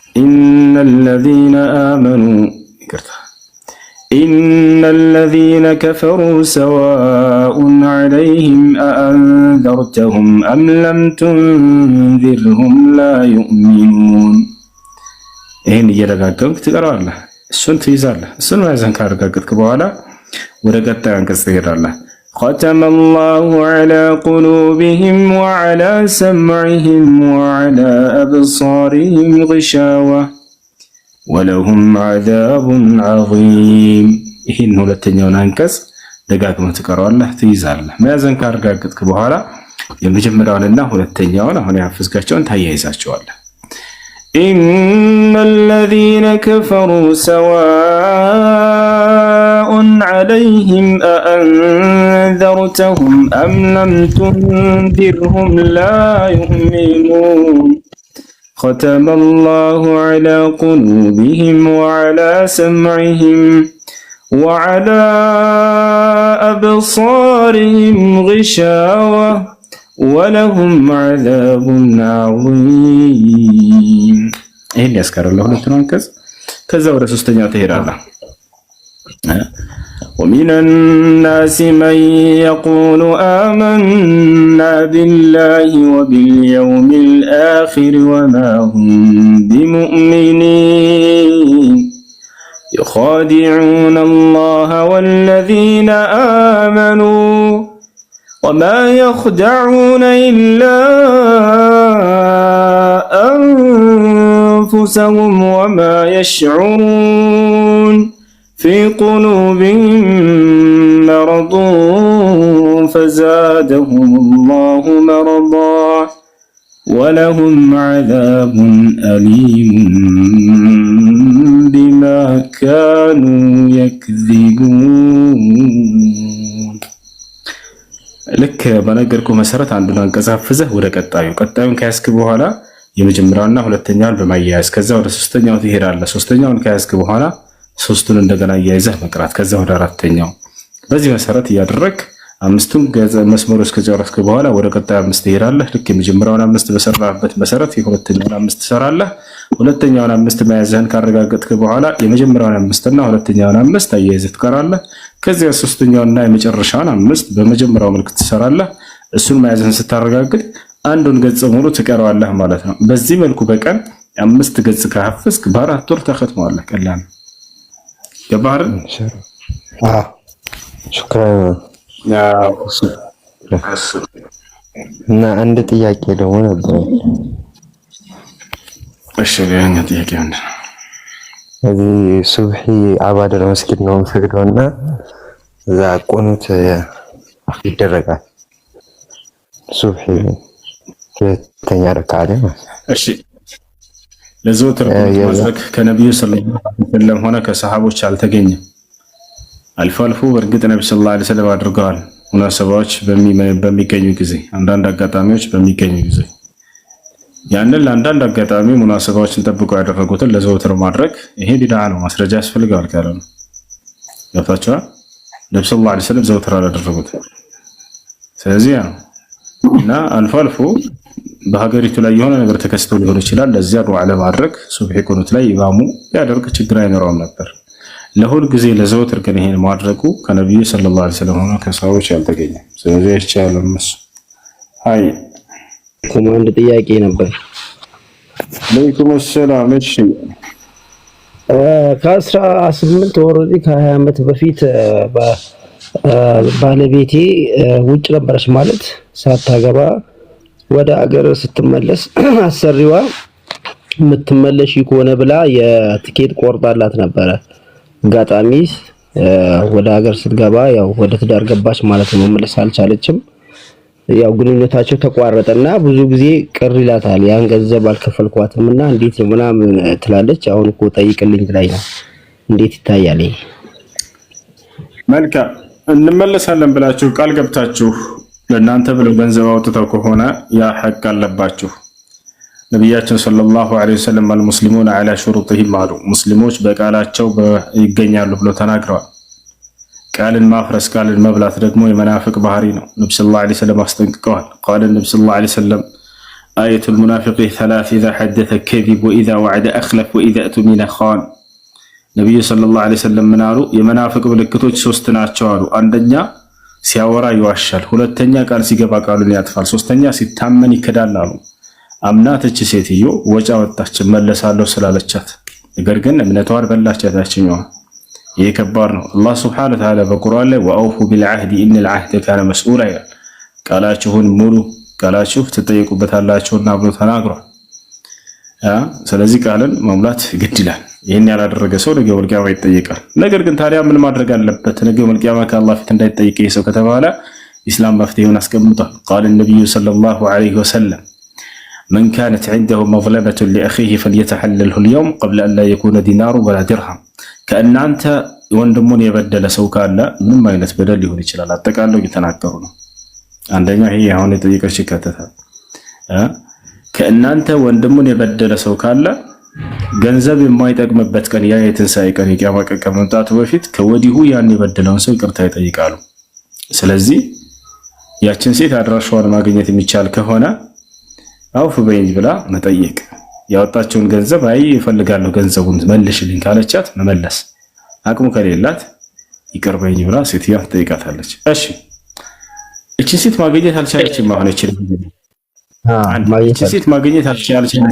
إن الذين كفروا سواء عليهم أأنذرتهم أم لم تنذرهم لا يؤمنون ይሄን እየደጋገምክ ትቀራለህ። እሱን ትይዛለህ። እሱን ማዘን ካረጋግጥክ በኋላ ወደ ቀጣዩ አንቀጽ ትሄዳለህ። ختم الله على قلوبهم وعلى سمعهم وعلى أبصارهم غشاوة ولهم عذاب عظيم ይሄን ሁለተኛውን አንቀጽ ደጋግመህ ትቀራለህ፣ ትይዛለህ። ማዘን ካረጋግጥክ በኋላ የመጀመሪያውንና ሁለተኛውን አሁን ያፈዝጋቸውን ታያይዛቸዋለህ። إن الذين كفروا سواء عليهم أأنذرتهم أم لم تنذرهم لا يؤمنون ختم الله على قلوبهم وعلى سمعهم وعلى أبصارهم غشاوة ولهم عذاب عظيم ይሄን ያስከራል ለሁለቱን አንቀጽ። ከዛ ወደ ሶስተኛው ትሄዳለህ። ومن الناس من يقول آمنا بالله وباليوم الآخر وما هم بمؤمنين يخادعون الله والذين آمنوا وما يخدعون إلا أنفسهم وما يشعرون في قلوبهم مرض فزادهم الله مرضا ولهم عذاب أليم بما كانوا يكذبون ልክ በነገርኩ መሰረት አንዱን አንቀጽ አፍዘህ ወደ ቀጣዩን ከያዝክ በኋላ የመጀመሪያውና ሁለተኛውን በማያያዝ ከዛ ወደ ሶስተኛው ትሄዳለህ። ሶስተኛውን ከያዝክ በኋላ ሶስቱን እንደገና እያይዘህ መቅራት፣ ከዛ ወደ አራተኛው። በዚህ መሰረት እያደረግክ 5ቱን መስመሮች ከጨረስክ በኋላ ወደ ቀጣዩ 5 ትሄዳለህ። ልክ የመጀመሪያውን 5 በሰራህበት መሰረት የሁለተኛውን 5 ትሰራለህ። ሁለተኛውን 5 መያዝህን ካረጋገጥክ በኋላ የመጀመሪያውን 5 እና ሁለተኛውን 5 አያይዘህ ትቀራለህ። ከዚያ ሶስተኛውና የመጨረሻውን 5 በመጀመሪያው መልክ ትሰራለህ። እሱን መያዝህን ስታረጋግጥ አንዱን ገጽ ሙሉ ትቀራዋለህ ማለት ነው። በዚህ መልኩ በቀን 5 ገጽ ከሐፍዝክ በ4 ወር ተختመዋለህ። ቀላል ገባህ? ሹክራን። እና አንድ ጥያቄ ደግሞ ነበር። እሺ ለኛ ጥያቄ አንድ እዚህ ሱብሂ አባደር መስጊድ ነው የምሰግደውና እዛ ቁኑት ይደረጋል። ሱብሂ ሁለተኛ ረካዓ ላይ ማለት ነው። እሺ ለዘወትር ማድረግ ከነብዩ ሰለላሁ ዐለይሂ ወሰለም ሆነ ከሰሃቦች አልተገኘም። አልፎ አልፎ በእርግጥ ነብዩ ሰለላሁ ዐለይሂ ወሰለም አድርገዋል። ሙናሰባዎች በሚገኙ ጊዜ፣ አንዳንድ አጋጣሚዎች በሚገኙ ጊዜ ያንን ለአንዳንድ አጋጣሚ ሙናሰባዎችን ጠብቀው ያደረጉትን ለዘወትር ማድረግ ይሄ ቢድዓ ነው። ማስረጃ ያስፈልገዋል ካለ ነው። ገብታችኋል? ነብዩ ሰለላሁ ዐለይሂ ወሰለም ዘወትር አላደረጉትም። ስለዚህ ያ ነው እና አልፎ አልፎ በሀገሪቱ ላይ የሆነ ነገር ተከስቶ ሊሆን ይችላል። ለዚያ ዱዓ ለማድረግ ሱብሂ ቁኑት ላይ ኢማሙ ያደርግ ችግር አይኖረውም ነበር። ለሁል ጊዜ ለዘወትር ግን ይሄን ማድረጉ ከነብዩ ሰለላሁ ዐለይሂ ወሰለም ሆነ ከሰሃቦች ያልተገኘ። ስለዚህ አይቻልም። አይ አንድ ጥያቄ ነበር። አለይኩም ሰላም። እሺ ከ18 ወር ከ20 ዓመት በፊት ባለቤቴ ውጭ ነበረች ማለት ሳታገባ ወደ አገር ስትመለስ አሰሪዋ የምትመለሽ ከሆነ ብላ የትኬት ቆርጣላት ነበረ። አጋጣሚ ወደ ሀገር ስትገባ ያው ወደ ትዳር ገባች ማለት ነው። መመለስ አልቻለችም። ያው ግንኙነታቸው ተቋረጠና ብዙ ጊዜ ቅር ይላታል። ያን ገንዘብ አልከፈልኳትምና እንዴት ነው ምናምን ትላለች። አሁን እኮ ጠይቅልኝ ብላኝ ነው። እንዴት ይታያል? መልካም እንመለሳለን ብላችሁ ቃል ገብታችሁ ለእናንተ ብለው ገንዘብ አውጥተው ከሆነ ያ ሐቅ አለባችሁ። ነብያችን ሰለላሁ ዐለይሂ ወሰለም አልሙስሊሙን ዐላ ሹሩጢሂም አሉ። ሙስሊሞች በቃላቸው ይገኛሉ ብሎ ተናግረዋል። ቃልን ማፍረስ ቃልን መብላት ደግሞ የመናፍቅ ባህሪ ነው። ነብዩ ሰለላሁ ዐለይሂ ወሰለም አስጠንቅቀዋል። ቃለ ነብዩ ሰለላሁ ዐለይሂ ወሰለም አየቱል ሙናፊቂ ሰላስ ኢዛ ሐደተ ከዚብ ወኢዛ ወዐደ አኽለፍ ወኢዛ እቱሚነ ኻን። ነብዩ ሰለላሁ ዐለይሂ ወሰለም ምን አሉ? የመናፍቅ ምልክቶች ሶስት ናቸው አሉ። አንደኛ ሲያወራ ይዋሻል፣ ሁለተኛ ቃል ሲገባ ቃሉን ያጥፋል፣ ሶስተኛ ሲታመን ይክዳል አሉ። አምናተች ሴትዮ ወጫ ወጣች መለሳለሁ ስላለቻት፣ ነገር ግን እምነቷን በላቻት ያችኛዋ። ይሄ ከባድ ነው። አላህ ሱብሓነሁ ወተዓላ በቁርአን ላይ ወአውፉ ቢልዓህዲ ኢነል ዓህደ ካነ መስኡላ ይላል። ቃላችሁን ሙሉ ቃላችሁ ትጠየቁበታላችሁና ብሎ ተናግሯል። ስለዚህ ቃልን መሙላት ግድ ይላል። ይህን ያላደረገ ሰው ነገ ወልቂያማ ይጠየቃል። ነገር ግን ታዲያ ምን ማድረግ አለበት? ነገ ወልቂያማ ከአላህ ፊት እንዳይጠየቅ ሰው ከተባለ ኢስላም መፍትሄውን አስቀምጧል። ቃል ነብዩ ሰለላሁ ዐለይሂ ወሰለም መን ካነት ዐንደሁ መዝለመቱን ሊአኺሂ ፈልየተሐለልሁ አልየውም ቀብለ አን ላ የኩነ ዲናሩ ወላ ድርሃም። ከእናንተ ወንድሙን የበደለ ሰው ካለ ምንም አይነት በደል ሊሆን ይችላል፣ አጠቃለው እየተናገሩ ነው። አንደኛ ይሄ አሁን የጠየቀች ይከተታል። ከእናንተ ወንድሙን የበደለ ሰው ካለ ገንዘብ የማይጠቅምበት ቀን ያ የትንሣኤ ቀን የቂያማ ቀን ከመምጣቱ በፊት ከወዲሁ ያን የበደለውን ሰው ይቅርታ ይጠይቃሉ። ስለዚህ ያችን ሴት አድራሻዋን ማግኘት የሚቻል ከሆነ አውፍ በይኝ ብላ መጠየቅ፣ ያወጣቸውን ገንዘብ አይ እፈልጋለሁ ገንዘቡን መልሽልኝ ካለቻት መመለስ፣ አቅሙ ከሌላት ይቅር በይኝ ብላ ሴትዮዋ ትጠይቃታለች። እሺ እቺ ሴት ማግኘት አልቻለችም። አሁን እቺ ሴት ማግኘት አልቻለችም።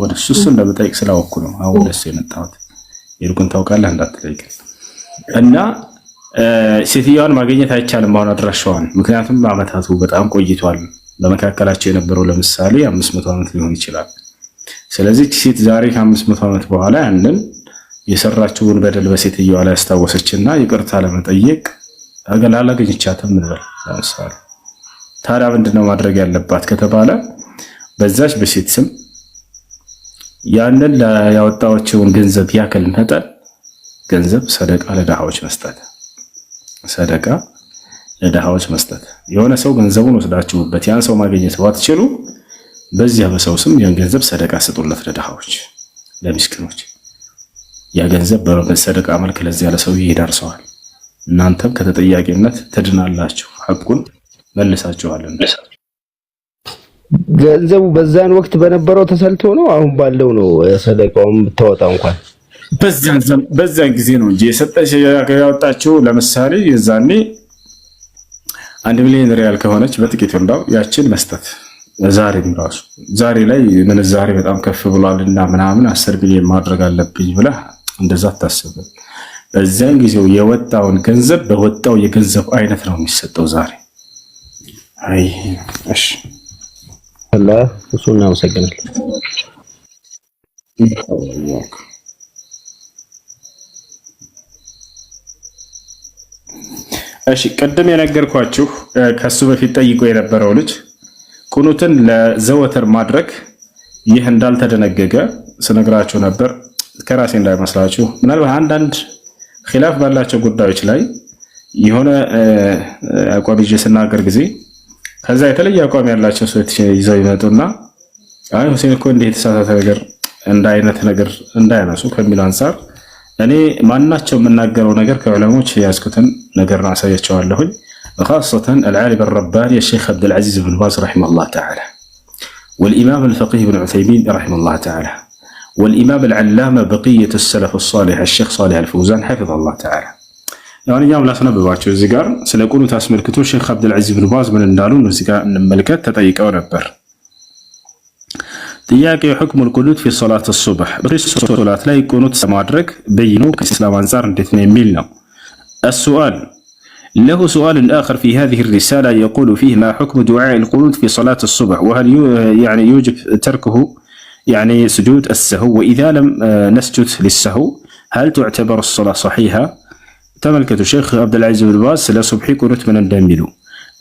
ወደ እሱ እንደምጠይቅ ስላወኩ ነው አሁን ደስ የመጣሁት። ይልቁን ታውቃለህ እንዳትጠይቅ እና ሴትዮዋን ማግኘት አይቻልም አሁን አድራሻዋን። ምክንያቱም አመታቱ በጣም ቆይቷል። በመካከላቸው የነበረው ለምሳሌ 500 ዓመት ሊሆን ይችላል። ስለዚህ ሴት ዛሬ ከ500 ዓመት በኋላ ያንን የሰራችውን በደል በሴትዮዋ ላይ ያስታወሰችና ይቅርታ ለመጠየቅ አላገኘቻትም እንበል ለምሳሌ። ታዲያ ምንድነው ማድረግ ያለባት ከተባለ በዛች በሴት ስም ያንን ያወጣችውን ገንዘብ ያክል መጠን ገንዘብ ሰደቃ ለድሃዎች መስጠት፣ ሰደቃ ለድሃዎች መስጠት። የሆነ ሰው ገንዘቡን ወስዳችሁበት ያን ሰው ማግኘት ባትችሉ በዚያ በሰው ስም ያን ገንዘብ ሰደቃ ስጡለት ለድሃዎች፣ ለሚስኪኖች። ያ ገንዘብ በሰደቃ መልክ ለዚያ ለሰው ይደርሰዋል። እናንተም ከተጠያቂነት ትድናላችሁ፣ ሐቁን መልሳችኋልና። ገንዘቡ በዛን ወቅት በነበረው ተሰልቶ ነው አሁን ባለው ነው ሰደቃውም ብታወጣ እንኳን በዛን ጊዜ ነው እንጂ የሰጠች ያወጣችው። ለምሳሌ የዛኔ 1 ሚሊዮን ሪያል ከሆነች በጥቂት እንዳው ያችን መስጠት። ዛሬም ራሱ ዛሬ ላይ ምንዛሬ በጣም ከፍ ብሏልና ምናምን 10 ሚሊዮን ማድረግ አለብኝ ብላ እንደዛ አታስብ። በዛን ጊዜው የወጣውን ገንዘብ በወጣው የገንዘብ አይነት ነው የሚሰጠው ዛሬ። አይ እሺ አላህ እሱን እናመሰግናለን። እሺ ቀደም የነገርኳችሁ ከሱ በፊት ጠይቆ የነበረው ልጅ ቁኑትን ለዘወትር ማድረግ ይህ እንዳልተደነገገ ስነግራችሁ ነበር። ከራሴ እንዳይመስላችሁ ምናልባት አንዳንድ ኺላፍ ባላቸው ጉዳዮች ላይ የሆነ አቋም ይዤ ስናገር ጊዜ ከዛ የተለየ አቋም ያላቸው ሰዎች ይዘው ይመጡና አይ ሁሴን እኮ እንዲህ የተሳሳተ ነገር እንደ አይነት ነገር እንዳያነሱ ከሚል አንፃር እኔ ማናቸው የምናገረው ነገር ከዑለሞች ያዝኩትን ነገር አሳያቸዋለሁኝ። خاصة العالم الرباني الشيخ عبد العزيز بن باز رحمه الله تعالى، والإمام الفقيه بن عثيمين رحمه الله تعالى، والإمام العلامة بقية السلف الصالح الشيخ صالح الفوزان حفظه الله تعالى። يعني يوم لا سنبባቸው እዚህ ጋር ስለ ቁኑት አስመልክቶ ሼክ አብዱል ዐዚዝ ብን ባዝ ምን እንዳሉ እዚህ ጋር እንመልከት። ተጠይቀው ነበር ጥያቄ حكم القنوت في صلاة الصبح በሶላት ላይ ቁኑት ማድረግ በይኑ ከእስላም አንፃር እንዴት ነው የሚል ነው። السؤال له سؤال آخر في هذه الرسالة يقول فيه ما حكم دعاء القنوت في صلاة الصبح وهل يعني يوجب تركه يعني سجود السهو، وإذا لم نسجد للسهو هل تعتبر الصلاة صحيحة؟ تملكة الشيخ عبد العزيز بن باز سلا صبحي قنوت من الدميلو.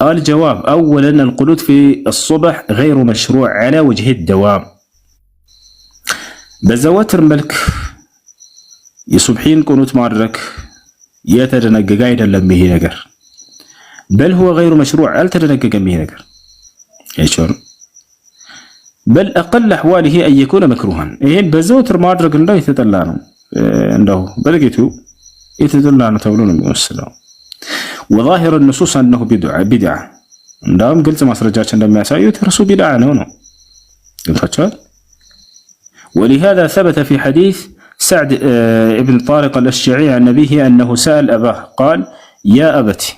الجواب أولا القنوت في الصبح غير مشروع على وجه الدوام. بزواتر ملك يصبحين قنوت معرك يتدنقق አይደለም ይሄ ነገር بل هو غير مشروع አልተደነገገም ይሄ ነገር። አይቾር بل أقل أحواله أن يكون مكروها إيهن بزوتر ما أدرك عنده يتطلعنا عنده بلقيته يتطلعنا تولون الموصلة وظاهر النصوص أنه بدعة عندهم قلت ما سرجاتش عندما يسايو ترسو بدعة نونو ولهذا ثبت في حديث سعد ابن طارق الأشجعي عن نبيه أنه سأل أباه قال يا أبتي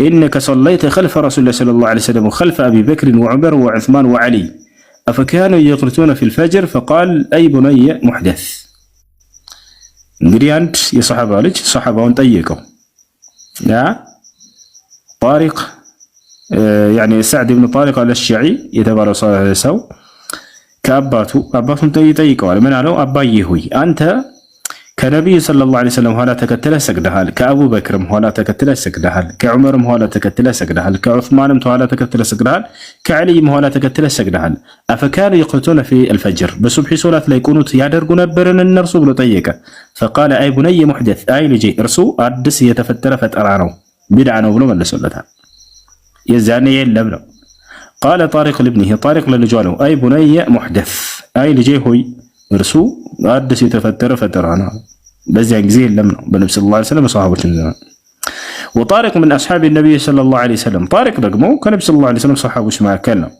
إنك صليت خلف رسول الله صلى الله عليه وسلم وخلف أبي بكر وعمر وعثمان وعلي أفكانوا يقنتون في الفجر فقال أي بني محدث نريانت يا صحابة لك صحابة وانطيقوا يا طارق يعني سعد بن طارق الأشجعي يتبارى سو كأباتو يطيقوا من قالوا أباي هوي أنت كنبي صلى الله عليه وسلم هلا تكتله سجدها كأبو بكر هلا تكتله سجدها كعمر هلا تكتله سجدها كعثمان هلا تكتله سجدها كعلي هلا تكتله سجدها أفكانوا يقنتون في الفجر بصبح صلاة لا يكونوا يدرجون برن النرسو بلو طيقة فقال أي بني محدث أي لجي إرسو أدس يتفتر فترانو بدعنو بلو من لسولتها يزاني يلبنو قال طارق لابنه طارق لنجاله أي بني محدث أي لجي هوي إرسو أدس يتفتر فترانا بزي جزيل لمنه بنبي صلى الله عليه وسلم وصحابه زمان وطارق من أصحاب النبي صلى الله عليه وسلم طارق رقمه كان النبي صلى الله عليه وسلم صحابه اسمه كلام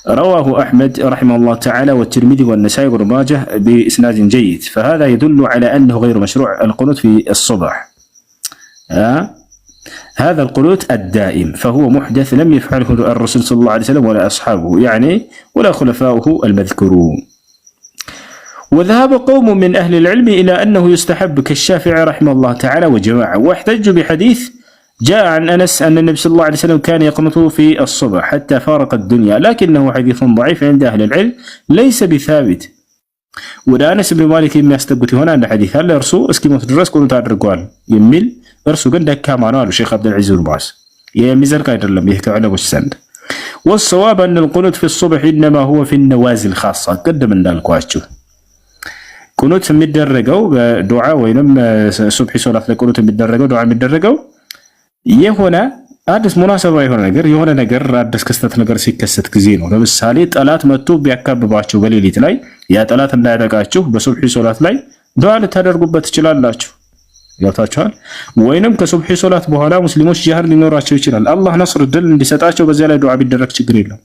رواه أحمد رحمه الله تعالى والترمذي والنسائي وابن ماجه بإسناد جيد فهذا يدل على أنه غير مشروع القنوت في الصبح هذا القنوت الدائم فهو محدث لم يفعله الرسول صلى الله عليه وسلم ولا أصحابه يعني ولا خلفاؤه المذكورون وذهب قوم من أهل العلم إلى أنه يستحب كالشافعي رحمه الله تعالى وجماعة واحتجوا بحديث جاء عن أنس أن النبي صلى الله عليه وسلم كان يقنط في الصبح حتى فارق الدنيا لكنه حديث ضعيف عند أهل العلم ليس بثابت وده أنس بن مالك ما يستقبت هنا عند حديث هل أرسو اسكيمو تدرس كونوا تعرقوان يميل أرسو قندك كامانا الشيخ عبد العزيز الباس يميزر قايدر لم يحكي على السند والصواب أن القنوت في الصبح إنما هو في النوازل خاصة قدم لنا الكواشتو قنوت مدرجو بدعاء وينم صبح صلاة القنوت مدرجو دعاء مدرجو يهونا አዲስ ሙናሰባ የሆነ ነገር አዲስ ክስተት ነገር ሲከሰት ጊዜ ነው። ለምሳሌ ጠላት መጥቶ ቢያካብባችሁ በሌሊት ላይ ያ ጠላት እንዳያጠቃችሁ በሱብሒ ሶላት ላይ ዱዓ ልታደርጉበት ትችላላችሁ። ያውታችኋል። ወይንም ከሱብሒ ሶላት በኋላ ሙስሊሞች ጂሃድ ሊኖራቸው ይችላል። አላህ ነስር ድል እንዲሰጣቸው በዚያ ላይ ዱዓ ቢደረግ ችግር የለም።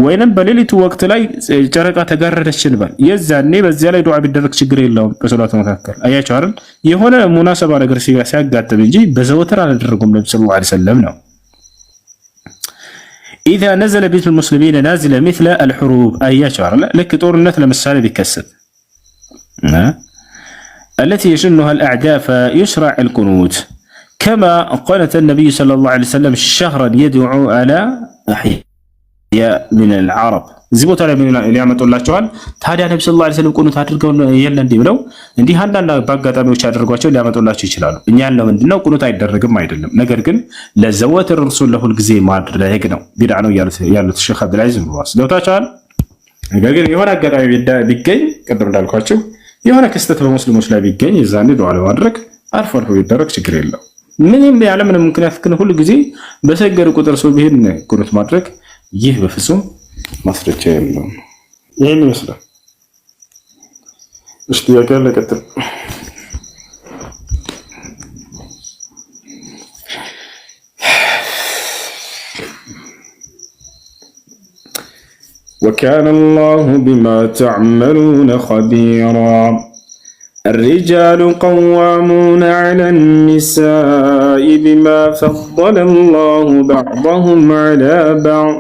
ወይንም በሌሊቱ ወቅት ላይ ጨረቃ ተጋረደች እንበል የዛኔ በዚያ ላይ ዱዓ ቢደረግ ችግር የለውም። በሶላቱ መካከል አያችሁ አይደል የሆነ ሙናሰባ ነገር ሲያጋጥም እንጂ በዘወትር አላደረጉም ነብዩ ሰለላሁ ዐለይሂ ወሰለም ነው። إذا نزل بيت المسلمين نازل مثل الحروب አያችሁ አይደል ልክ ጦርነት ለምሳሌ ቢከሰት التي يشنها الأعداء فيشرع القنوت كما قالت النبي صلى الله عليه وسلم شهرا يدعو على من العرب زبوت على من اللي ያመጡላቸዋል ታዲያ ነብዩ ሰለላሁ ዐለይሂ ወሰለም ቁኑት አድርገው የለ እንዴ ብለው እንዲህ አንዳንድ ባጋጣሚዎች አድርጓቸው ሊያመጡላቸው ይችላሉ። እኛ ያለው ምንድነው ቁኑት አይደረግም አይደለም፣ ነገር ግን ለዘወትር ረሱል ለሁል ጊዜ ማድረግ ነው ቢድዓ ነው ያሉት ሼክ አብዱልአዚዝ ብሏስ ገብታችኋል። ነገር ግን የሆነ አጋጣሚ ቢገኝ ቅድም እንዳልኳችሁ የሆነ ክስተት በሙስሊሞች ላይ ቢገኝ የዛኔ ዱዓ ለማድረግ አልፎ አልፎ ቢደረግ ችግር የለው። ምንም ያለ ምንም ምክንያት ግን ሁሉ ጊዜ በሰገዱ ቁጥር ሰው ቢሄድ ቁኑት ማድረግ ይህ በፍጹም ማስረጃ የለውም። ይሄን ይመስላል። እሺ ጥያቄ አለ? ቀጥል። وكان الله بما تعملون خبيرا الرجال قوامون على النساء بما فضل الله بعضهم على بعض